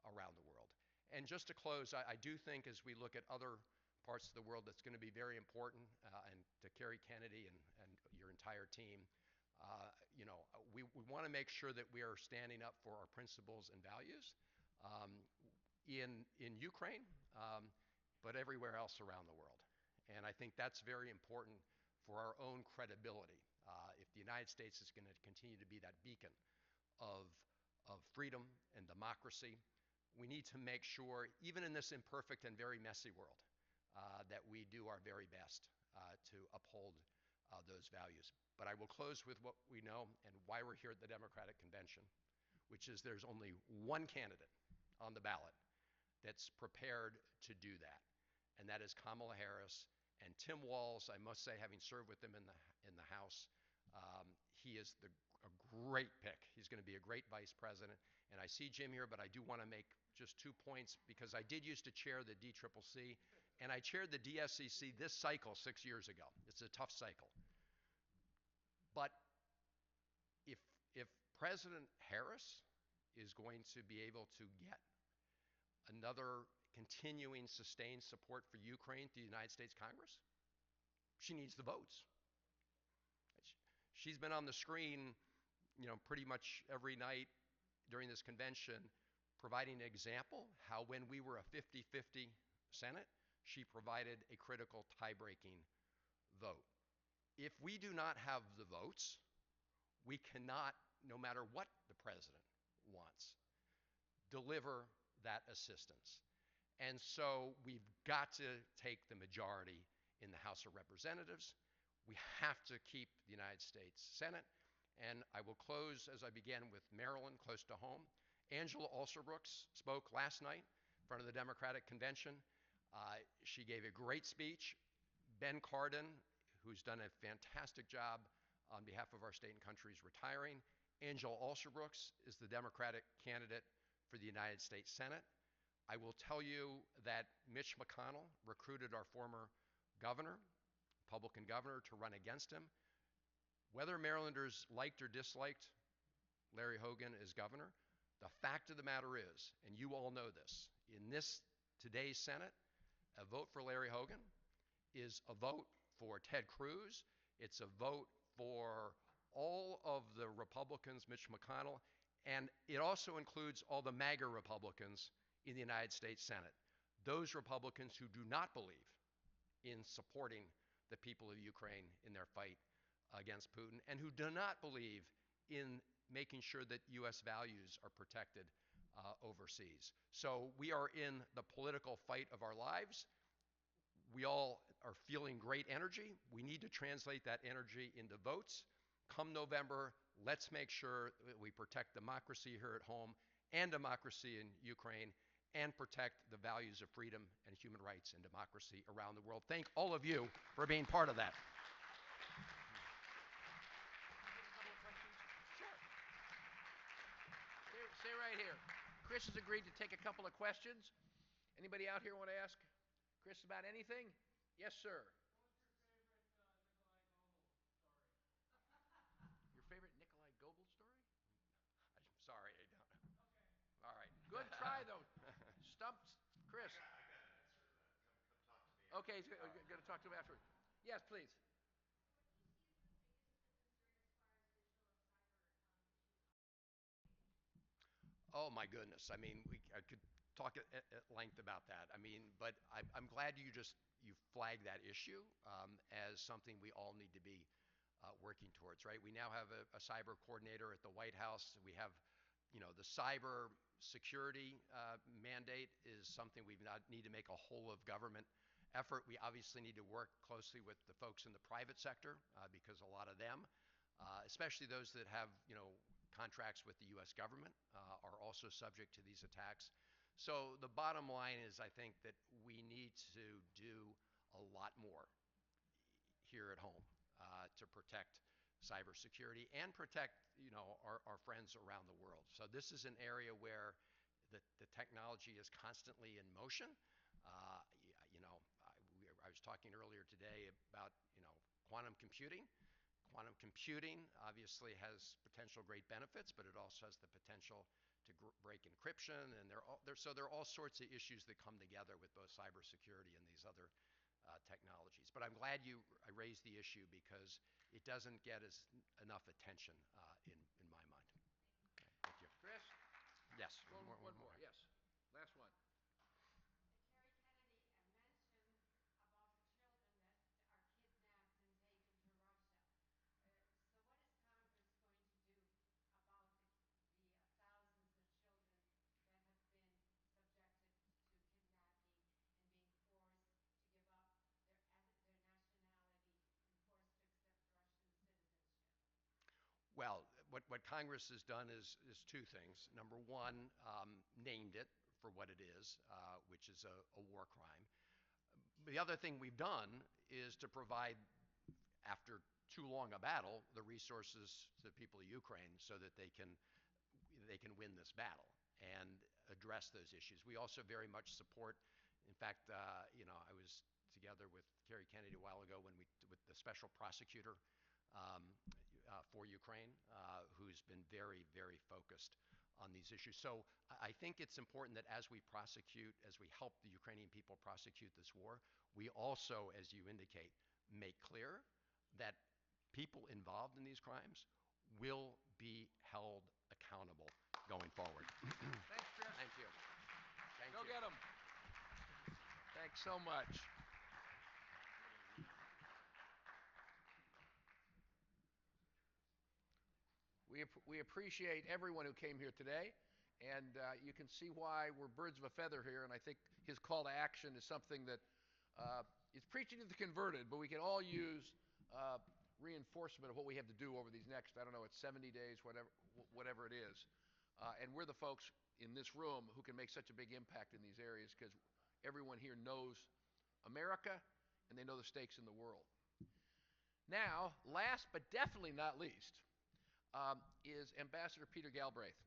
around the world. And just to close, I do think as we look at other parts of the world that's going to be very important, and to Carrie Kennedy and your entire team, we want to make sure that we are standing up for our principles and values in Ukraine, but everywhere else around the world. And I think that's very important for our own credibility. If the United States is going to continue to be that beacon of freedom and democracy, we need to make sure, even in this imperfect and very messy world, that we do our very best to uphold those values. But I will close with what we know and why we're here at the Democratic Convention, which is there's only one candidate on the ballot that's prepared to do that, and that is Kamala Harris. And Tim Walz, I must say, having served with him in the House, he is a great pick. He's going to be a great vice president. And I see Jim here, but I do want to make just 2 points, because I did used to chair the DCCC, and I chaired the DSCC this cycle 6 years ago. It's a tough cycle. But if President Harris is going to be able to get another continuing sustained support for Ukraine through the United States Congress, she needs the votes. She's been on the screen, pretty much every night during this convention, providing an example how when we were a 50-50 Senate, she provided a critical tie-breaking vote. If we do not have the votes, we cannot, no matter what the president wants, deliver that assistance. And so we've got to take the majority in the House of Representatives. We have to keep the United States Senate. And I will close, as I began, with Maryland, close to home. Angela Alsobrooks spoke last night in front of the Democratic Convention. She gave a great speech. Ben Cardin, who's done a fantastic job on behalf of our state and country, is retiring. Angela Alsobrooks is the Democratic candidate for the United States Senate. I will tell you that Mitch McConnell recruited our former governor, Republican governor, to run against him. Whether Marylanders liked or disliked Larry Hogan as governor, the fact of the matter is, and you all know this, in this today's Senate, a vote for Larry Hogan is a vote for Ted Cruz. It's a vote for all of the Republicans, Mitch McConnell, and it also includes all the MAGA Republicans in the United States Senate. Those Republicans who do not believe in supporting the people of Ukraine in their fight against Putin, and who do not believe in making sure that U.S. values are protected overseas. So we are in the political fight of our lives. We all are feeling great energy. We need to translate that energy into votes. Come November, let's make sure that we protect democracy here at home and democracy in Ukraine, and protect the values of freedom and human rights and democracy around the world. Thank all of you for being part of that. Stay right here. Chris has agreed to take a couple of questions. Anybody out here want to ask Chris about anything? Yes, sir. Your favorite Nikolai Gogol story? I'm sorry, I don't. Okay. All right. Good try, though. Stumped Chris. Okay, he's going to talk to him afterwards. Yes, please. Oh my goodness. I mean, I could talk at length about that. I mean, but I'm glad you flagged that issue as something we all need to be working towards, right? We now have a cyber coordinator at the White House. We have, the cyber security mandate is something we need to make a whole of government effort. We obviously need to work closely with the folks in the private sector because a lot of them, especially those that have, contracts with the U.S. government, are also subject to these attacks. So the bottom line is, I think that we need to do a lot more here at home to protect cybersecurity and protect, our friends around the world. So this is an area where the technology is constantly in motion. I was talking earlier today about, quantum computing. Quantum computing obviously has potential great benefits, but it also has the potential to break encryption, and there are all sorts of issues that come together with both cybersecurity and these other technologies. But I'm glad I raised the issue because it doesn't get enough attention in my mind. Okay, thank you. Chris? Yes. One more. Yes. Last one. Carrie Kennedy mentioned about the children that are kidnapped and taken to Russia. So what is Congress going to do about the thousands of children that have been subjected to kidnapping and being forced to give up their nationality and forced to accept Russian citizenship? Well, what Congress has done is two things. Number one, named it for what it is, which is a war crime. The other thing we've done is to provide, after too long a battle, the resources to the people of Ukraine so that they can win this battle and address those issues. We also very much support. In fact, I was together with Carrie Kennedy a while ago with the special prosecutor for Ukraine, who's been very, very focused on these issues. So I think it's important that as we help the Ukrainian people prosecute this war, we also, as you indicate, make clear that people involved in these crimes will be held accountable going forward. Thanks, Chris. Thank you. Go get them. Thanks so much. We appreciate everyone who came here today, and you can see why we're birds of a feather here, and I think his call to action is something that is preaching to the converted, but we can all use reinforcement of what we have to do over these next, I don't know, it's 70 days, whatever it is. And we're the folks in this room who can make such a big impact in these areas because everyone here knows America and they know the stakes in the world. Now, last but definitely not least, is Ambassador Peter Galbraith.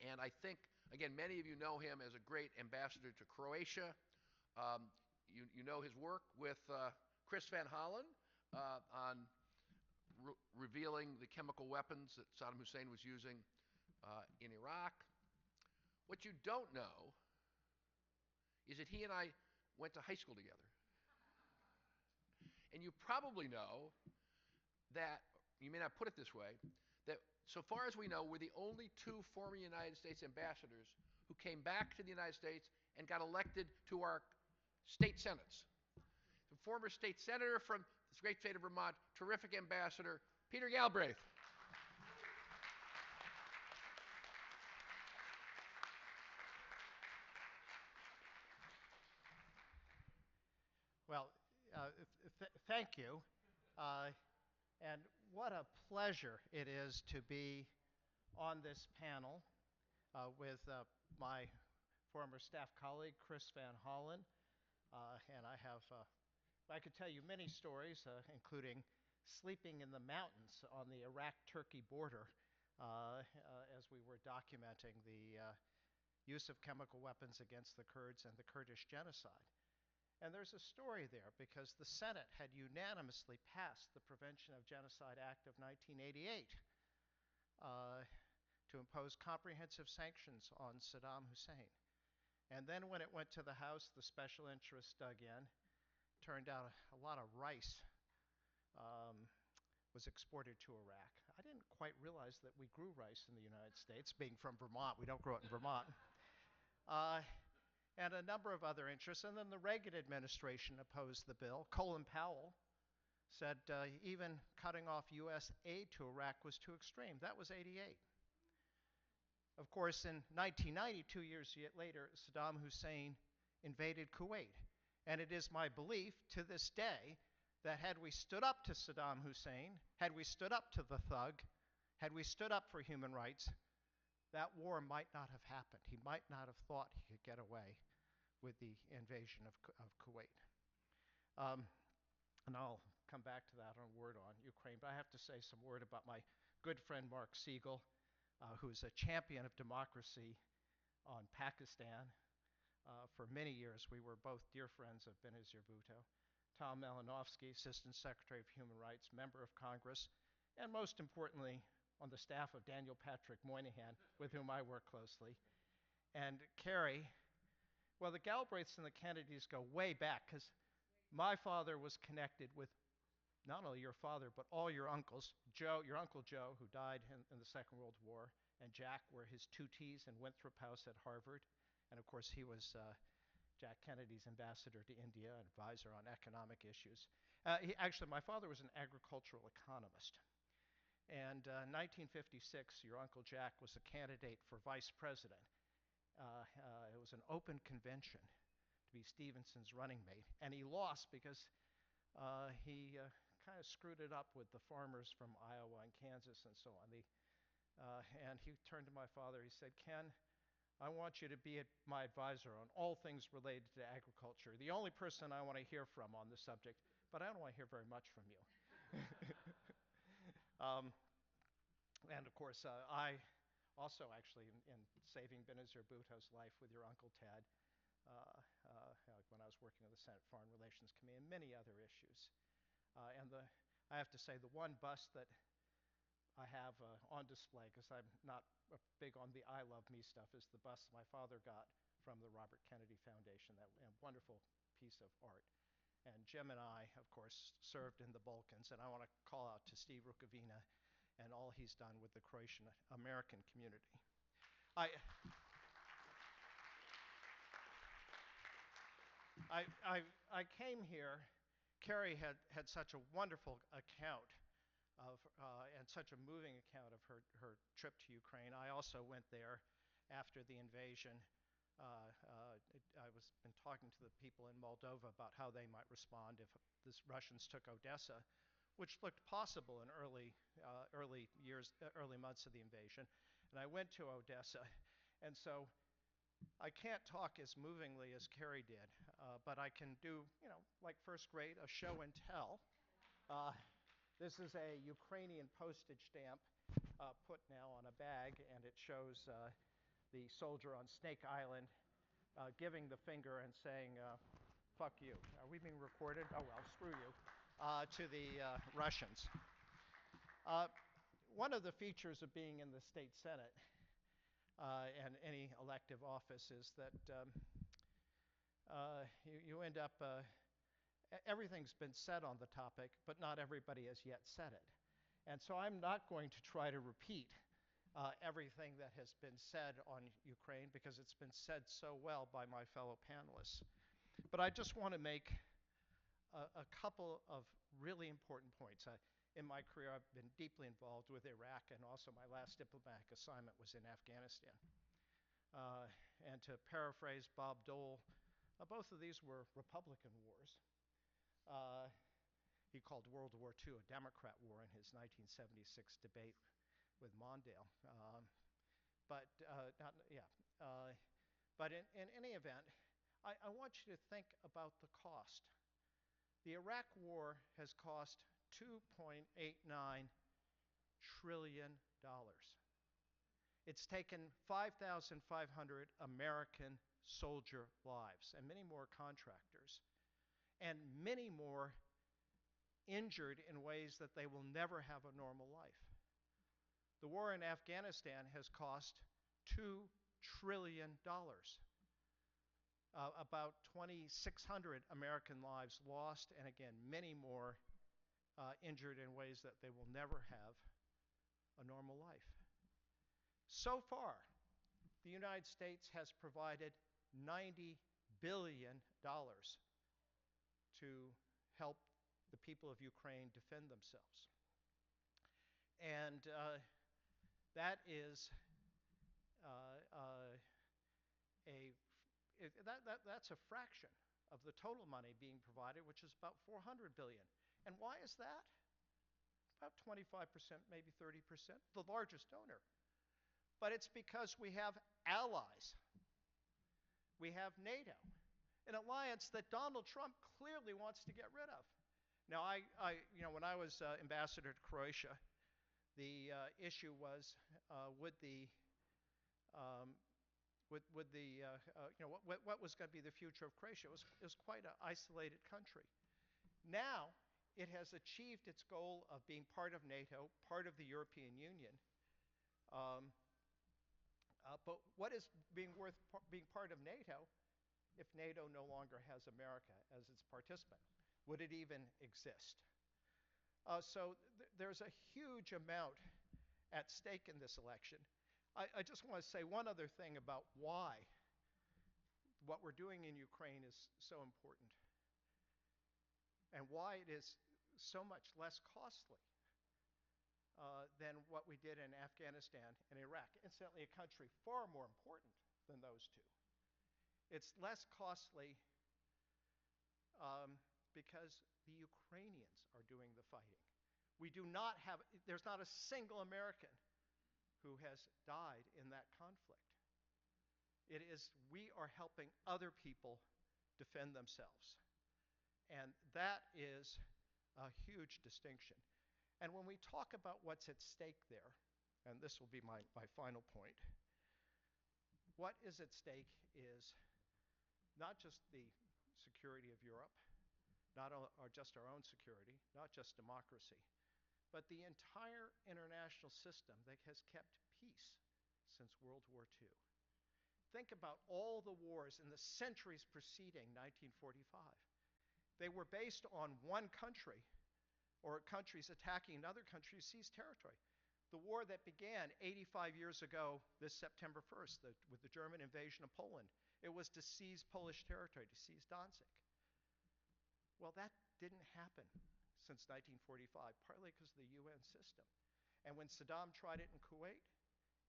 And I think, again, many of you know him as a great ambassador to Croatia. You know his work with Chris Van Hollen on revealing the chemical weapons that Saddam Hussein was using in Iraq. What you don't know is that he and I went to high school together. And you probably know that, you may not put it this way, that so far as we know, we're the only two former United States ambassadors who came back to the United States and got elected to our state senates. The former state senator from this great state of Vermont, terrific ambassador, Peter Galbraith. Well, thank you. And what a pleasure it is to be on this panel with my former staff colleague, Chris Van Hollen. And I could tell you many stories, including sleeping in the mountains on the Iraq-Turkey border as we were documenting the use of chemical weapons against the Kurds and the Kurdish genocide. And there's a story there because the Senate had unanimously passed the Prevention of Genocide Act of 1988 to impose comprehensive sanctions on Saddam Hussein. And then when it went to the House, the special interests dug in turned out a lot of rice was exported to Iraq. I didn't quite realize that we grew rice in the United States. Being from Vermont, we don't grow it in Vermont. And a number of other interests. And then the Reagan administration opposed the bill. Colin Powell said even cutting off U.S. aid to Iraq was too extreme. That was '88. Of course, in 1990, 2 years later, Saddam Hussein invaded Kuwait. And it is my belief to this day that had we stood up to Saddam Hussein, had we stood up to the thug, had we stood up for human rights, that war might not have happened. He might not have thought he could get away with the invasion of Kuwait. And I'll come back to that on a word on Ukraine, but I have to say some word about my good friend Mark Siegel, who is a champion of democracy on Pakistan. For many years, we were both dear friends of Benazir Bhutto. Tom Malinowski, Assistant Secretary of Human Rights, Member of Congress, and most importantly, on the staff of Daniel Patrick Moynihan, with whom I work closely. And Carrie, well, the Galbraiths and the Kennedys go way back, because my father was connected with not only your father, but all your uncles. Joe, your Uncle Joe, who died in the Second World War, and Jack were his tutees in Winthrop House at Harvard. And of course, he was Jack Kennedy's ambassador to India, an advisor on economic issues. Actually, my father was an agricultural economist. And 1956, your Uncle Jack was a candidate for vice president. It was an open convention to be Stevenson's running mate. And he lost because he kind of screwed it up with the farmers from Iowa and Kansas and so on. And he turned to my father. He said, "Ken, I want you to be my advisor on all things related to agriculture. The only person I want to hear from on the subject, but I don't want to hear very much from you." And of course, I also actually, in saving Benazir Bhutto's life with your Uncle Ted, when I was working on the Senate Foreign Relations Committee, and many other issues. And I have to say, the one bust that I have on display, because I'm not big on the I Love Me stuff, is the bust my father got from the Robert Kennedy Foundation, that wonderful piece of art. And Jim and I, of course, served in the Balkans, and I want to call out to Steve Rukavina and all he's done with the Croatian American community. I came here. Carrie had such a wonderful account of, and such a moving account of her trip to Ukraine. I also went there after the invasion. I was been talking to the people in Moldova about how they might respond if the Russians took Odessa, which looked possible in early months of the invasion. And I went to Odessa, and so I can't talk as movingly as Carrie did, but I can do, like first grade, a show and tell. This is a Ukrainian postage stamp put now on a bag, and it shows the soldier on Snake Island giving the finger and saying, "Fuck you." Are we being recorded? Oh, well, screw you, to the Russians. One of the features of being in the state Senate and any elective office is that you end up, everything's been said on the topic, but not everybody has yet said it. And so I'm not going to try to repeat everything that has been said on Ukraine, because it's been said so well by my fellow panelists. But I just want to make a couple of really important points. In my career, I've been deeply involved with Iraq, and also my last diplomatic assignment was in Afghanistan. And to paraphrase Bob Dole, both of these were Republican wars. He called World War II a Democrat war in his 1976 debate with Mondale. But in any event, I want you to think about the cost. The Iraq War has cost $2.89 trillion. It's taken 5,500 American soldier lives, and many more contractors, and many more injured in ways that they will never have a normal life. The war in Afghanistan has cost $2 trillion. about 2,600 American lives lost, and again, many more injured in ways that they will never have a normal life. So far, the United States has provided $90 billion to help the people of Ukraine defend themselves. And that is that's a fraction of the total money being provided, which is about $400 billion. And why is that? About 25%, maybe 30%, the largest donor. But it's because we have allies. We have NATO, an alliance that Donald Trump clearly wants to get rid of. Now, when I was ambassador to Croatia, the issue was what was going to be the future of Croatia. It was quite an isolated country. Now, it has achieved its goal of being part of NATO, part of the European Union. But what is being worth being part of NATO if NATO no longer has America as its participant? Would it even exist? So there's a huge amount at stake in this election. I just want to say one other thing about why what we're doing in Ukraine is so important and why it is so much less costly than what we did in Afghanistan and Iraq. Incidentally, a country far more important than those two. It's less costly because the Ukrainians are doing the fighting. There's not a single American who has died in that conflict. We are helping other people defend themselves. And that is a huge distinction. And when we talk about what's at stake there, and this will be my final point, what is at stake is not just the security of Europe, not just our own security, not just democracy, but the entire international system that has kept peace since World War II. Think about all the wars in the centuries preceding 1945. They were based on one country or countries attacking another country's seized territory. The war that began 85 years ago, this September 1st, with the German invasion of Poland, it was to seize Polish territory, to seize Danzig. Well, that didn't happen since 1945, partly because of the UN system. And when Saddam tried it in Kuwait,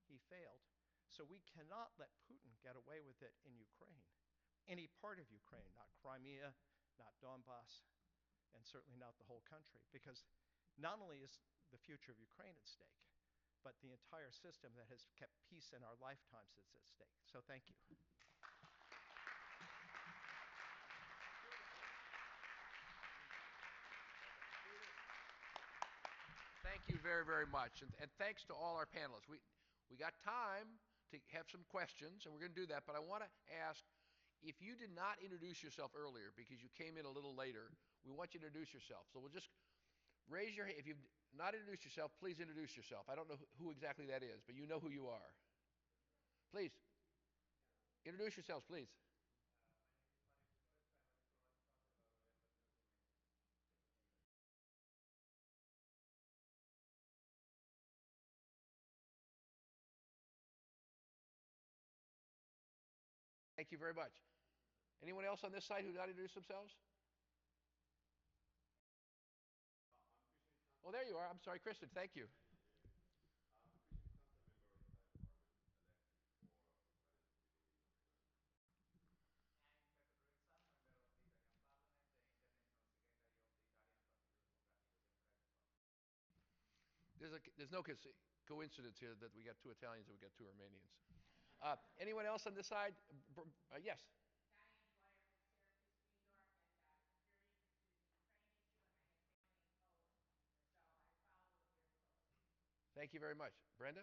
he failed. So we cannot let Putin get away with it in Ukraine, any part of Ukraine, not Crimea, not Donbass, and certainly not the whole country, because not only is the future of Ukraine at stake, but the entire system that has kept peace in our lifetimes is at stake. So thank you. Thank you very, very much. And thanks to all our panelists. We got time to have some questions, and we're going to do that. But I want to ask, if you did not introduce yourself earlier because you came in a little later, we want you to introduce yourself. So we'll just raise your hand. If you've not introduced yourself, please introduce yourself. I don't know who exactly that is, but you know who you are. Please, introduce yourselves, please. Thank you very much. Anyone else on this side who did not introduce themselves? Oh, there you are. I'm sorry, Kristen. Thank you. There's no coincidence here that we got two Italians and we got two Romanians. Anyone else on this side? Yes. Thank you very much. Brenda?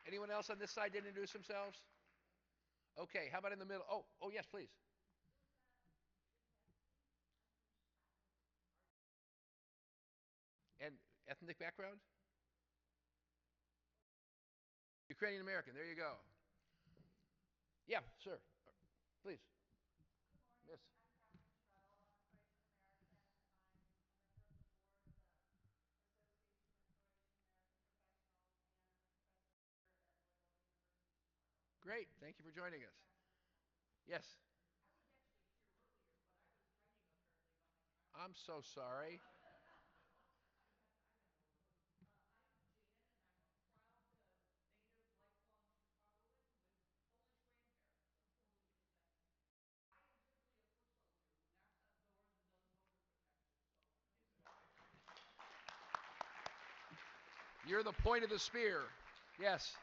Anyone else on this side didn't introduce themselves? Okay, how about in the middle? Oh, yes, please. And ethnic background? Ukrainian American. There you go. Yeah, sir. Please. Yes. Great. Thank you for joining us. Yes. I'm so sorry. You're the point of the spear. Yes.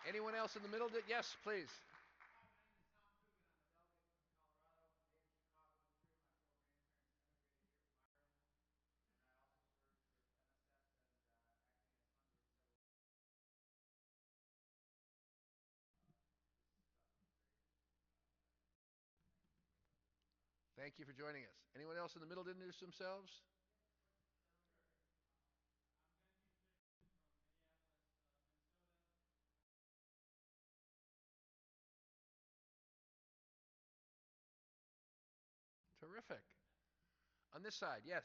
Anyone else in the middle? Yes, please. Thank you for joining us. Anyone else in the middle didn't introduce themselves? Terrific. On this side, yes.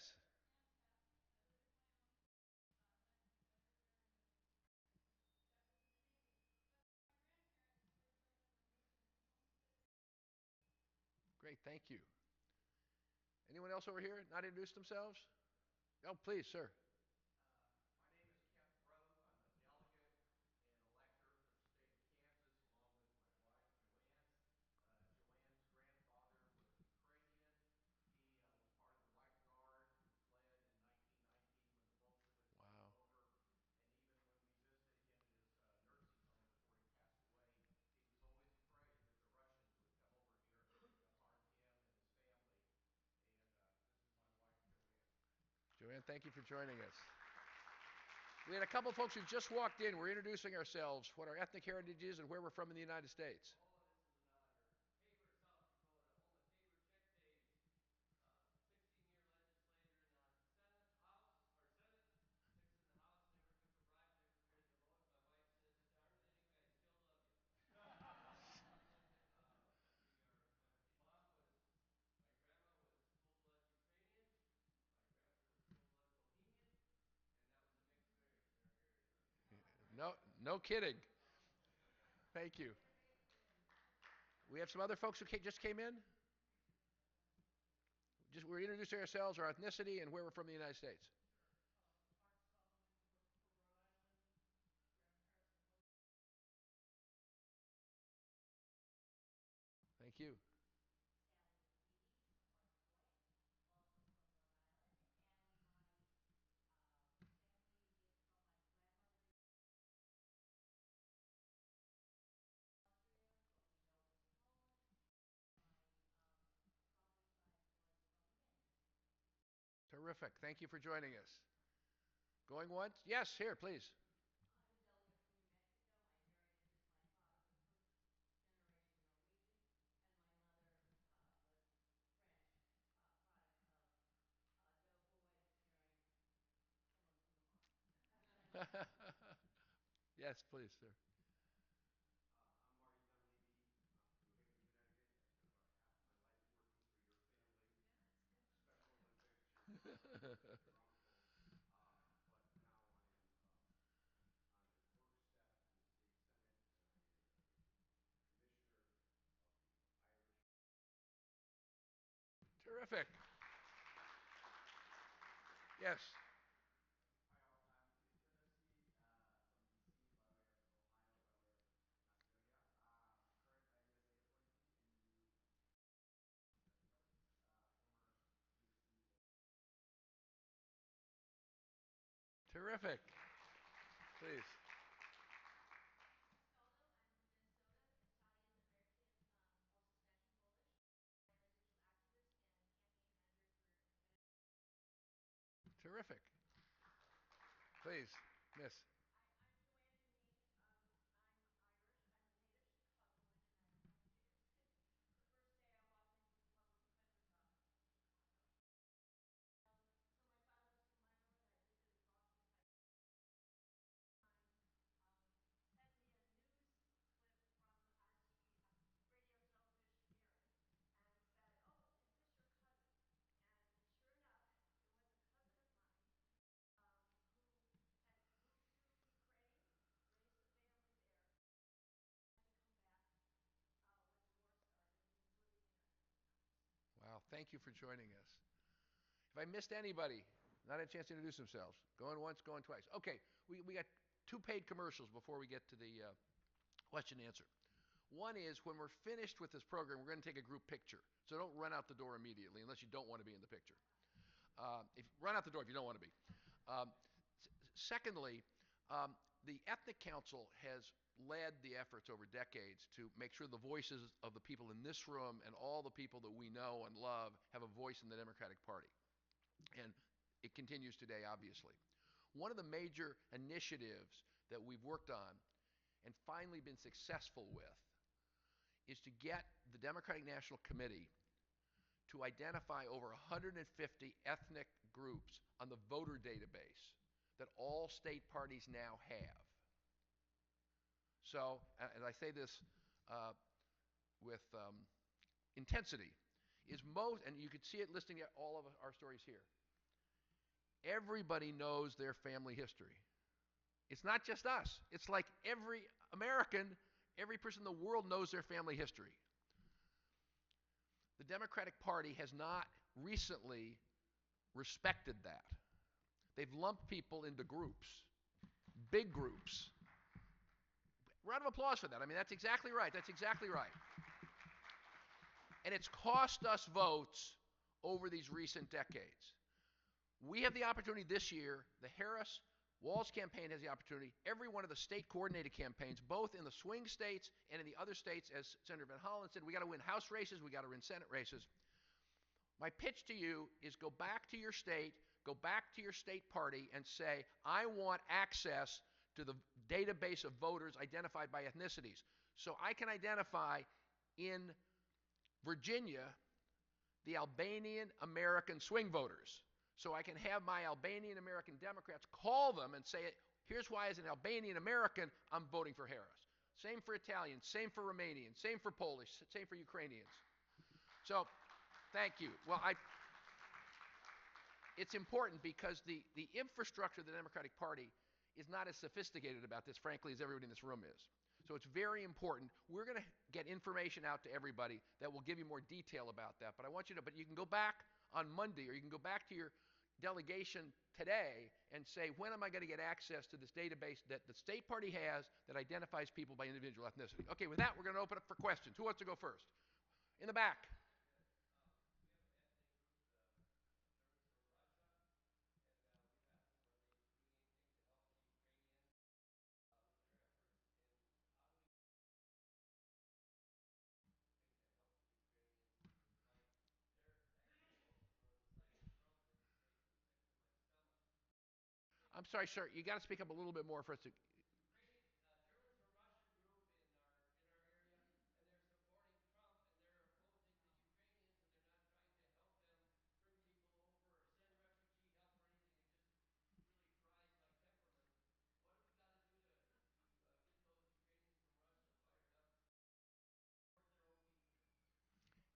Great, thank you. Anyone else over here not introduced themselves? Oh, please, sir. Wow. Joanne, thank you for joining us. We had a couple folks who just walked in. We're introducing ourselves, what our ethnic heritage is, and where we're from in the United States. No, no kidding. Thank you. We have some other folks who just came in. We're introducing ourselves, our ethnicity, and where we're from in the United States. Thank you. Terrific. Thank you for joining us. Going once? Yes, here, please. Yes, please, sir. Terrific. Yes. Terrific. Please. Terrific. Please, Miss. Wow, thank you for joining us. If I missed anybody, not had a chance to introduce themselves. Going once, going twice. Okay, we got 2 paid commercials before we get to the question and answer. One is when we're finished with this program, we're going to take a group picture. So don't run out the door immediately unless you don't want to be in the picture. Run out the door if you don't want to be. Secondly, the Ethnic Council has led the efforts over decades to make sure the voices of the people in this room and all the people that we know and love have a voice in the Democratic Party. And it continues today, obviously. One of the major initiatives that we've worked on and finally been successful with is to get the Democratic National Committee to identify over 150 ethnic groups on the voter database that all state parties now have. So, and I say this with intensity, is most, and you could see it listing all of our stories here, everybody knows their family history. It's not just us. It's like every American, every person in the world knows their family history. The Democratic Party has not recently respected that. They've lumped people into groups, big groups. Round of applause for that. I mean, that's exactly right. That's exactly right. And it's cost us votes over these recent decades. We have the opportunity this year, the Harris-Walz campaign has the opportunity, every one of the state coordinated campaigns, both in the swing states and in the other states, as Senator Van Hollen said, we got to win House races, we got to win Senate races. My pitch to you is go back to your state, go back to your state party and say, I want access to the database of voters identified by ethnicities. So I can identify in Virginia the Albanian American swing voters. So I can have my Albanian American Democrats call them and say, here's why as an Albanian American, I'm voting for Harris. Same for Italians, same for Romanians, same for Polish, same for Ukrainians. So thank you. Well, it's important because the infrastructure of the Democratic Party is not as sophisticated about this, frankly, as everybody in this room is. So it's very important. We're going to get information out to everybody that will give you more detail about that. But I want you to, but you can go back on Monday or you can go back to your delegation today and say, when am I going to get access to this database that the state party has that identifies people by individual ethnicity? Okay, with that, we're going to open up for questions. Who wants to go first? In the back. I'm sorry, sir. You got to speak up a little bit more for us to.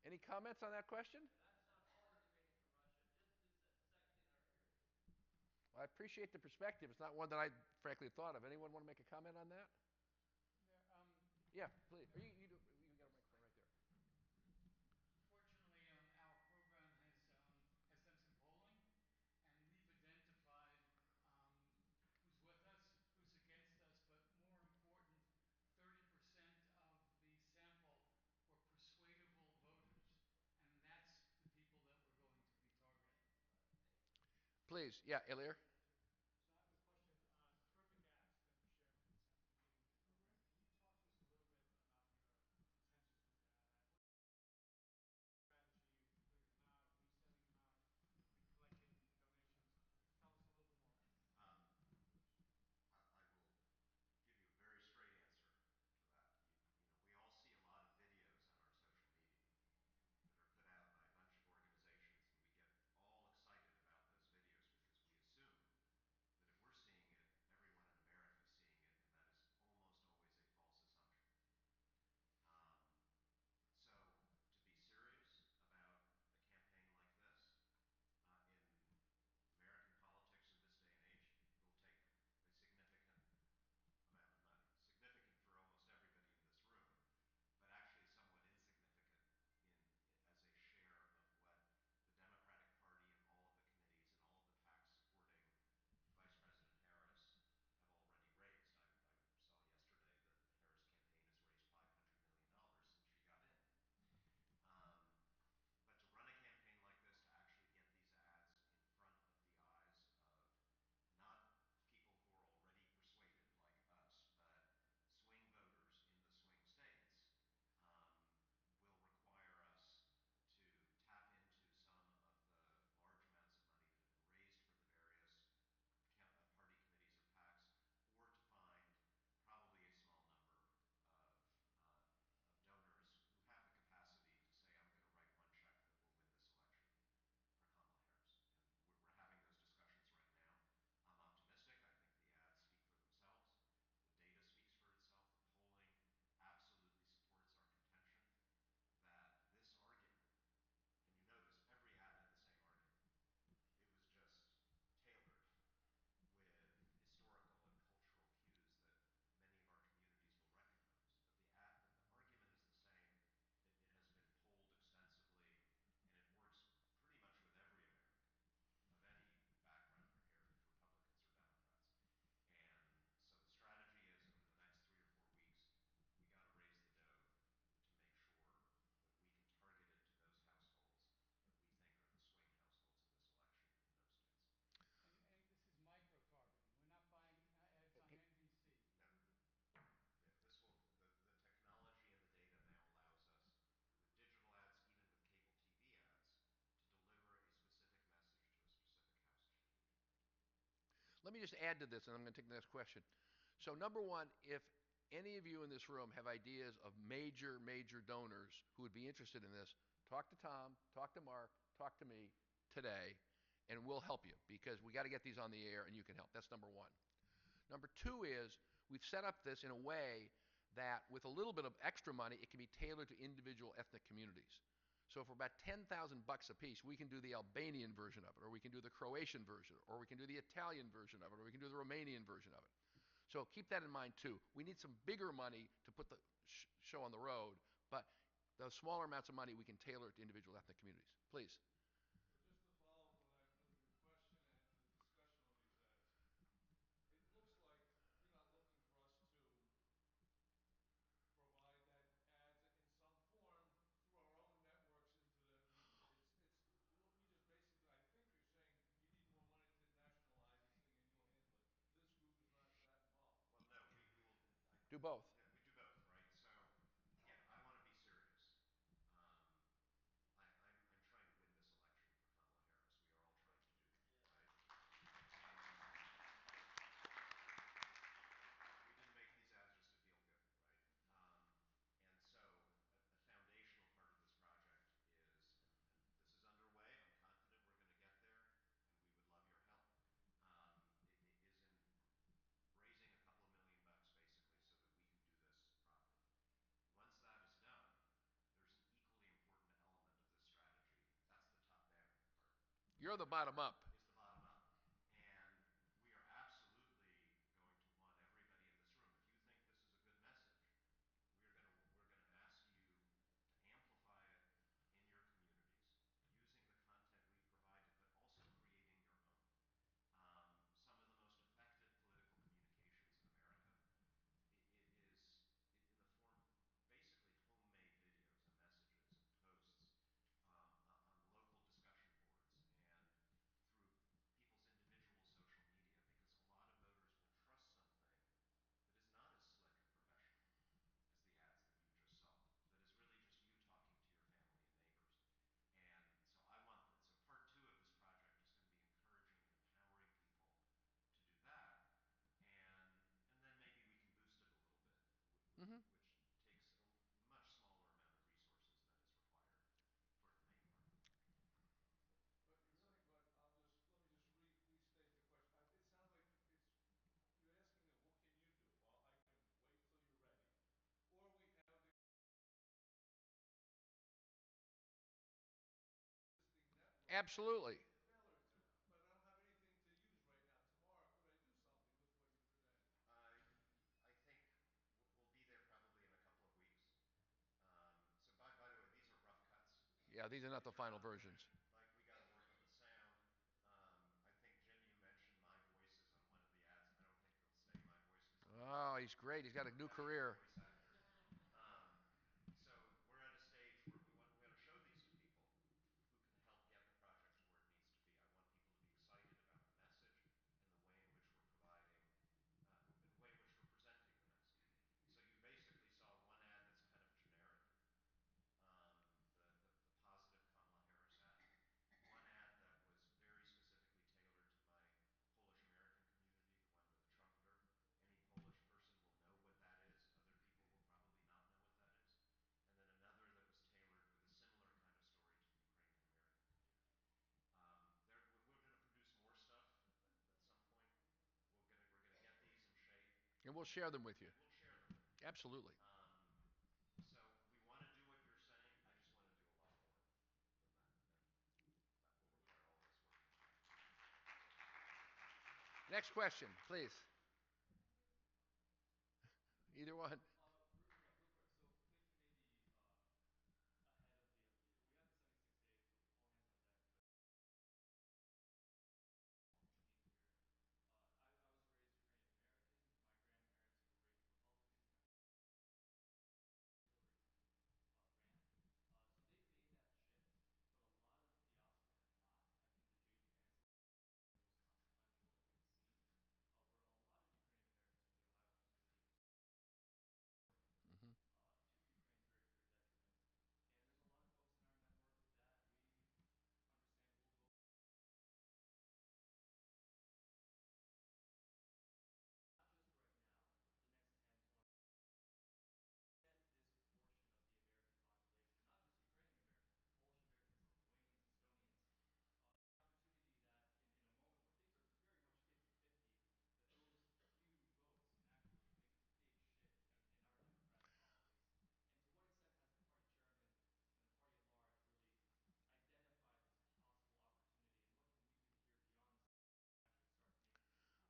Any comments on that question? Well, I appreciate the perspective. It's not one that I frankly thought of. Anyone want to make a comment on that? Yeah, please. You got a microphone right there. Fortunately, our program has done some polling, and we've identified who's with us, who's against us, but more important, 30% of the sample were persuadable voters, and that's the people that we're going to be targeting. Please, yeah, Ilir. So I have a question. Terrific act that you shared with us at the beginning of the program. Can you talk to us a little bit about your intentions with that act? What strategy of putting them out, of resending them out, collecting donations? Tell us let me just add to this, and I'm going to take the next question. So, number one, if any of you in this room have ideas of major, major donors who would be interested in this, talk to Tom, talk to Mark, talk to me today, and we'll help you because we got to get these on the air and you can help. That's number one. Number two is we've set up this in a way that with a little bit of extra money, it can be tailored to individual ethnic communities. So for about $10,000 a piece, we can do the Albanian version of it, or we can do the Croatian version, or we can do the Italian version of it, or we can do the Romanian version of it. So keep that in mind too. We need some bigger money to put the show on the road, but those smaller amounts of money we can tailor it to individual ethnic communities. Please. So just to follow up on that, the question and the discussion on these ads, it looks like you're not looking for us to provide that ads in some form through our own networks into the media. We just basically, I think you're saying you need more money to nationalize this thing and you'll handle it. This group is not that involved. Well, no, we will do both. Yeah, we do both, right? So, again, I want to be serious. Um, I'm trying to win this election for Kamala Harris. We are all trying to do that, right? We didn't make these ads just to feel good, right? And so a foundational part of this project is, and this is underway, I'm confident we're going to get there, and we would love your help, is in raising a couple of $1 million basically so that we can do this properly. Once that is done, there's an equally important element of this strategy. That's the top-down part. You're the bottom up. Is the bottom up. And we are absolutely going to want everybody in this room, if you think this is a good message, we're going to ask you to amplify it in your communities, using the content we've provided, but also creating your own. Some of the most effective political communications in America is in the form of basically homemade videos and messages and posts on local discussion boards and through people's individual social media, because a lot of voters will trust something that is not as slick and professional as the ads that you just saw, that is really just you talking to your family and neighbors. And so so part two of this project is going to be encouraging and empowering people to do that, and then maybe we can boost it a little bit, which takes a much smaller amount of resources than is required for the main part of the project. But let me just restate the question. It sounds like you're asking me, what can you do? Well, I can wait till you're ready, or we have the existing network. Absolutely. Tailor it to. But I don't have anything to use right now. Tomorrow, could I do something with what you presented? I think we'll be there probably in a couple of weeks. So by the way, these are rough cuts. Yeah, these are not the final versions. Like, we got to work on the sound. I think, Jim, you mentioned my voice is on one of the ads. I don't think they'll stay my voice. Oh, he's great. He's got a new career. Voice actor. So we're at a stage where we want to show these to people who can help get the project to where it needs to be. I want people to be excited about the message and the way in which we're providing, and the way in which we're presenting the message. So you basically saw one ad that's kind of generic, the positive Kamala Harris ad. One ad that was very specifically tailored to my Polish American community, the one with the trumpeter. Any Polish person will know what that is. Other people will probably not know what that is. And then another that was tailored with a similar kind of story to the Ukrainian American community. We're going to produce more stuff at some point. We're going to get these in shape. And we'll share them with you. We'll share them with you. Absolutely. So we want to do what you're saying. I just want to do a lot more than that. And that will require all of us working together. Next question, please. Either one.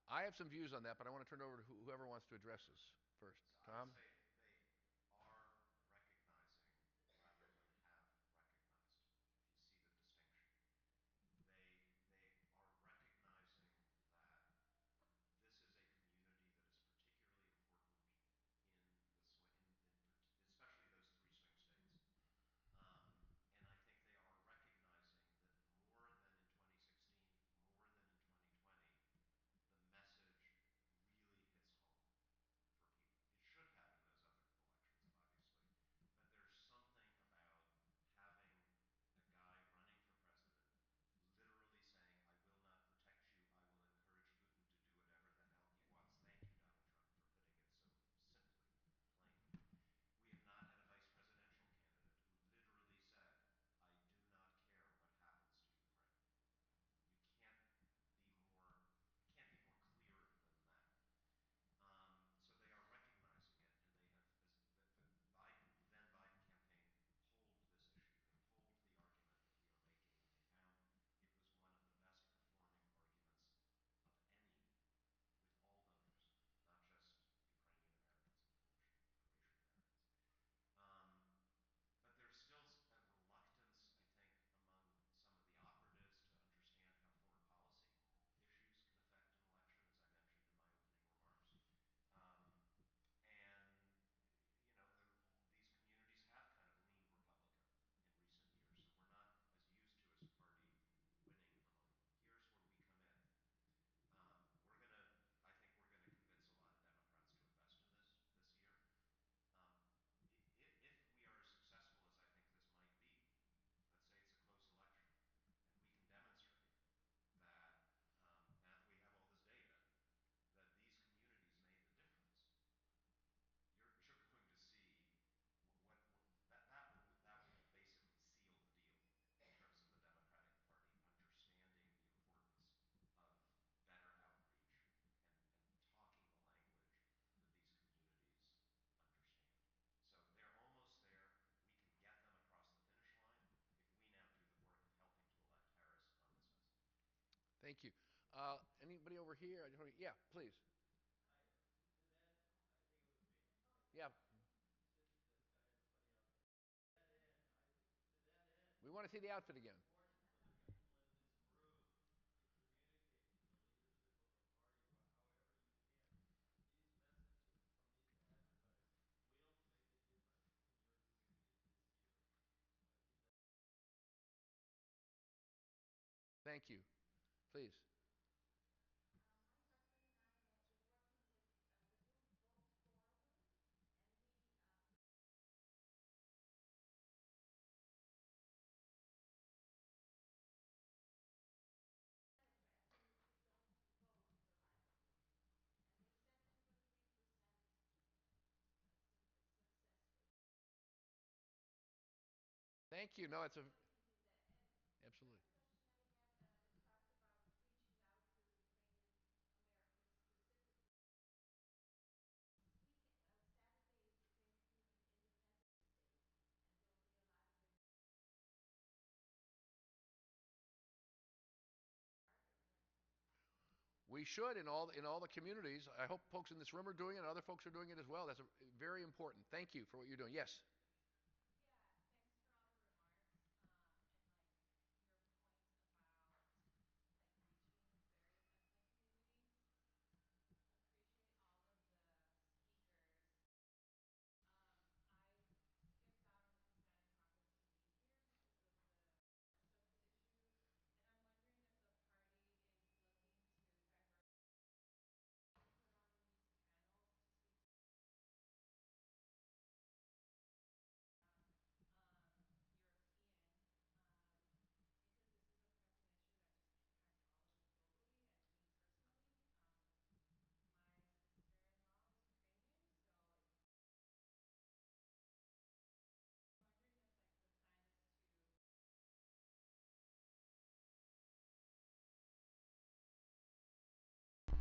I have some views on that, but I want to turn it over to whoever wants to address this first. So Tom? I would say they are recognizing rather than have recognized, if you see the distinction. They are recognizing that this is a community that is particularly important in the especially those three swing states. And I think they are recognizing that more than in 2016, more than in 2020, the message really hits home for people. It should have in those other elections, obviously. But there's something about having a guy running for president literally saying, I will not protect you, I will encourage Putin to do whatever the hell he wants. Thank you, Donald Trump, for putting it so simply, plainly. We have not had a vice presidential candidate who literally said, I do not care what happens to Ukraine. You can't be more, it can't be more clear than that. So they are recognizing it, and they have, as the then Biden campaign pulled this issue. They pulled the argument that we are making, and they found it was one of the best performing arguments of any with all donors, not just Ukrainian Americans and Polish and Croatian Americans. But there's still a reluctance, I think, among some of the operatives to understand how foreign policy issues can affect an election, as I mentioned in my opening remarks. And, you know, these communities have kind of leaned Republican in recent years, so we're not as used to as a party winning among them. Here's where we come in. I think we're gonna convince a lot of Democrats to invest in this year. Um, if we are as successful as I think this might be, let's say it's a close election, and we can demonstrate that now that we have all this data, that these communities made the difference, you're going to see that will basically seal the deal in terms of the Democratic Party understanding the importance of better outreach and talking the language that these communities understand. So they're almost there. We can get them across the finish line if we now do the work of helping to elect Harris on this message. Thank you. Anybody over here? Yeah, please. Yeah. We want to see the outfit again. Thank you. Please. Thank you. No, it's a absolutely. We should in all the communities. I hope folks in this room are doing it, and other folks are doing it as well. That's very important. Thank you for what you're doing. Yes.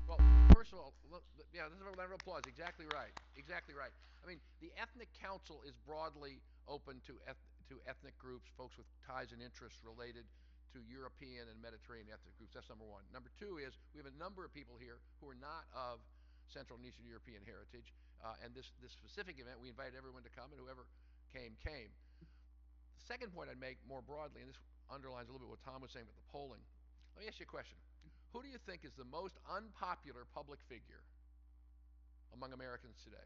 Well, first of all, yeah, this is a round of applause. Exactly right. Exactly right. I mean, the Ethnic Council is broadly open to ethnic groups, folks with ties and interests related to European and Mediterranean ethnic groups. That's number one. Number two is we have a number of people here who are not of Central and Eastern European heritage. And this specific event, we invited everyone to come, and whoever came, came. The second point I'd make more broadly, and this underlines a little bit what Tom was saying about the polling. Let me ask you a question. Who do you think is the most unpopular public figure among Americans today?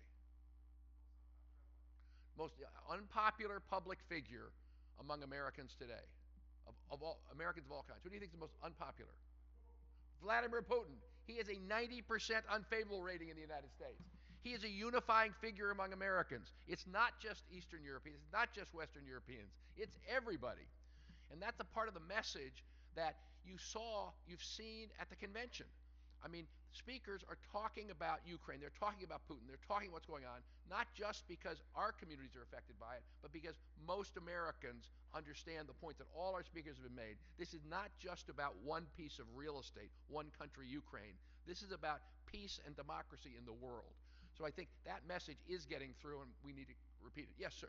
Most unpopular public figure among Americans today, of all Americans of all kinds. Who do you think is the most unpopular? Vladimir Putin. He has a 90% unfavorable rating in the United States. He is a unifying figure among Americans. It's not just Eastern Europeans. It's not just Western Europeans. It's everybody. And that's a part of the message that you've seen at the convention. I mean, speakers are talking about Ukraine. They're talking about Putin. They're talking what's going on, not just because our communities are affected by it, but because most Americans understand the point that all our speakers have made. This is not just about one piece of real estate, one country, Ukraine. This is about peace and democracy in the world. So I think that message is getting through, and we need to repeat it. Yes, sir.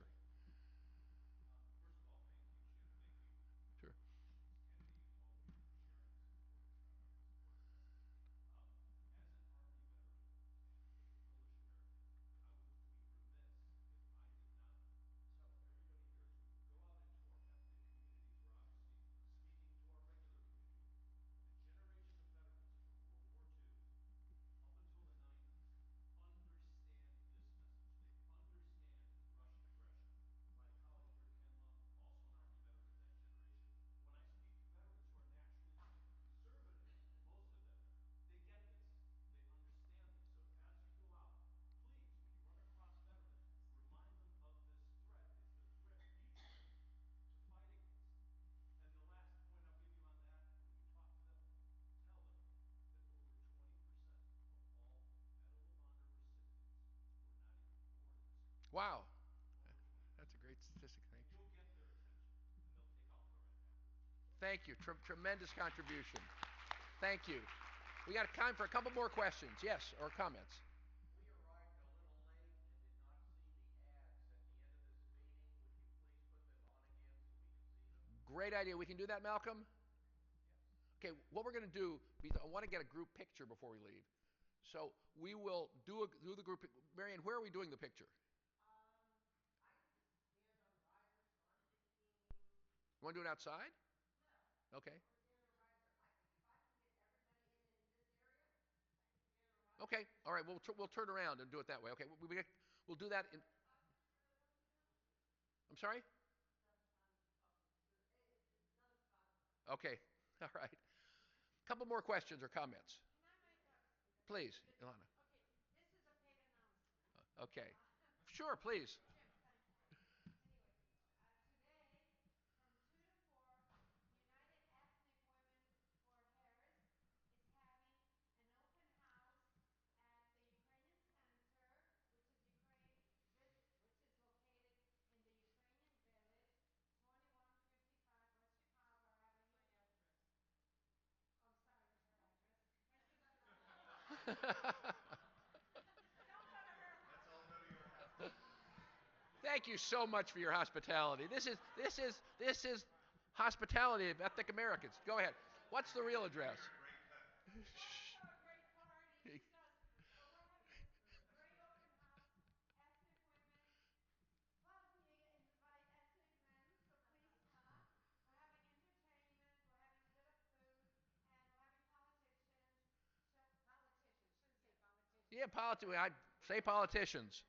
Wow. That's a great statistic. Thank you. Thank you. Tremendous contribution. Thank you. We got time for a couple more questions. Yes, or comments. We arrived a little late and did not see the ads at the end of this meeting. Would you please put them on again so we can see them? Great idea. We can do that, Malcolm? Yes. Okay, what we're going to do, because I want to get a group picture before we leave. So we will do the group. Marianne, where are we doing the picture? You want to do it outside? No. Okay. Okay. All right. We'll turn around and do it that way. Okay. We'll do that in. I'm sorry? Okay. All right. Couple more questions or comments. Please, Ilana. Okay. This is a paid announcement. Okay. Sure, please. Thank you so much for your hospitality. This is hospitality of ethnic Americans. Go ahead. What's the real address? Yeah, politicians. I'd say politicians.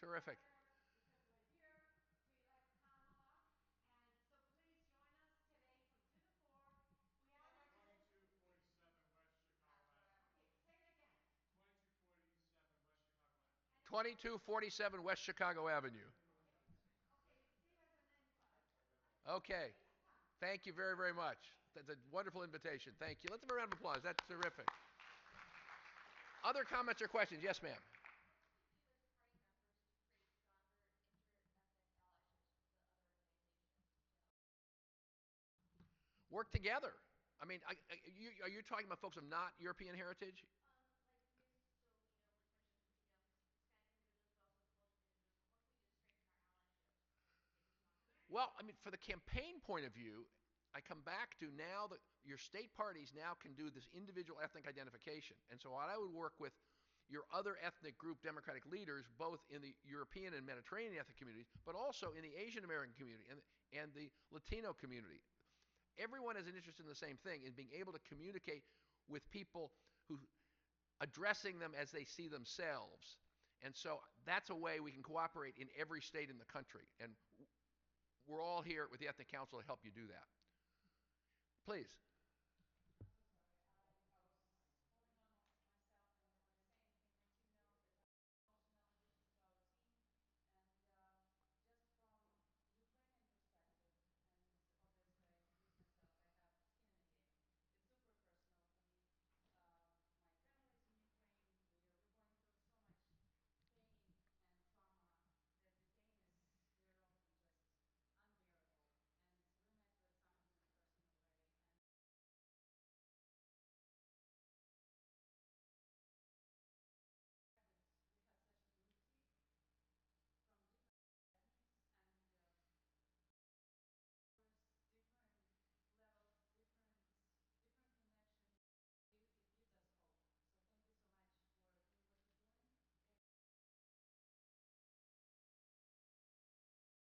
Terrific. (2247 West Chicago Avenue). Okay. Thank you very, very much. That's a wonderful invitation. Thank you. Let's give a round of applause. That's terrific. Other comments or questions? Yes, ma'am. Work together. I mean, are you talking about folks of not European heritage? Well, I mean, for the campaign point of view, I come back to now that your state parties now can do this individual ethnic identification. And so what I would work with your other ethnic group Democratic leaders, both in the European and Mediterranean ethnic communities, but also in the Asian American community and the Latino community. Everyone has an interest in the same thing, in being able to communicate with people who addressing them as they see themselves. And so that's a way we can cooperate in every state in the country. And we're all here with the Ethnic Council to help you do that. Please.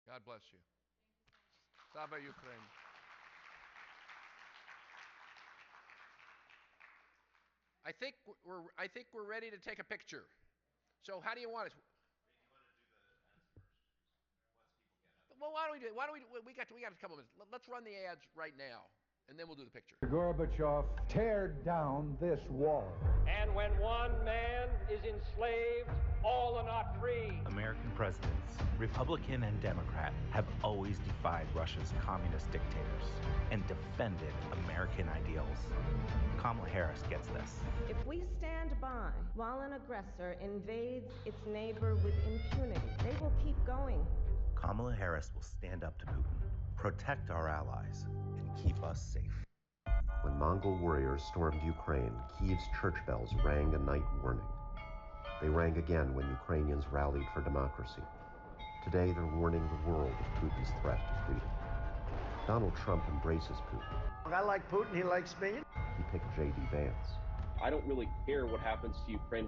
God bless you. Slava Ukraine. I think we're ready to take a picture. So how do you want it? Well, why don't we do it? We got a couple of minutes. Let's run the ads right now, and then we'll do the picture. Gorbachev, tear down this wall. And when one man is enslaved, all are not free. American presidents, Republican and Democrat, have always defied Russia's communist dictators and defended American ideals. Kamala Harris gets this. If we stand by while an aggressor invades its neighbor with impunity, they will keep going. Kamala Harris will stand up to Putin, protect our allies, and keep us safe. When Mongol warriors stormed Ukraine, Kyiv's church bells rang a night warning. They rang again when Ukrainians rallied for democracy. Today, they're warning the world of Putin's threat to freedom. Donald Trump embraces Putin. I like Putin, he likes me. He picked J.D. Vance. I don't really care what happens to Ukraine.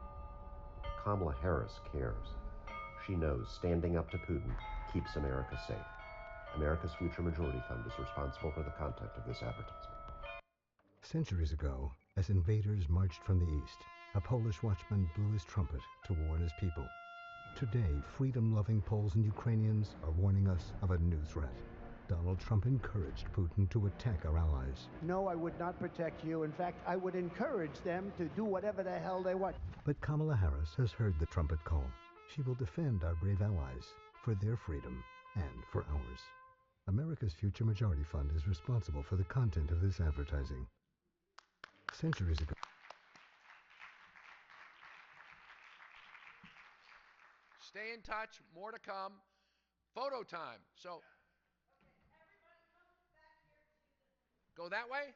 Kamala Harris cares. She knows standing up to Putin keeps America safe. America's Future Majority Fund is responsible for the content of this advertisement. Centuries ago, as invaders marched from the east, a Polish watchman blew his trumpet to warn his people. Today, freedom-loving Poles and Ukrainians are warning us of a new threat. Donald Trump encouraged Putin to attack our allies. No, I would not protect you. In fact, I would encourage them to do whatever the hell they want. But Kamala Harris has heard the trumpet call. She will defend our brave allies for their freedom and for ours. America's Future Majority Fund is responsible for the content of this advertising. Centuries ago. Stay in touch. More to come. Photo time. So, go that way?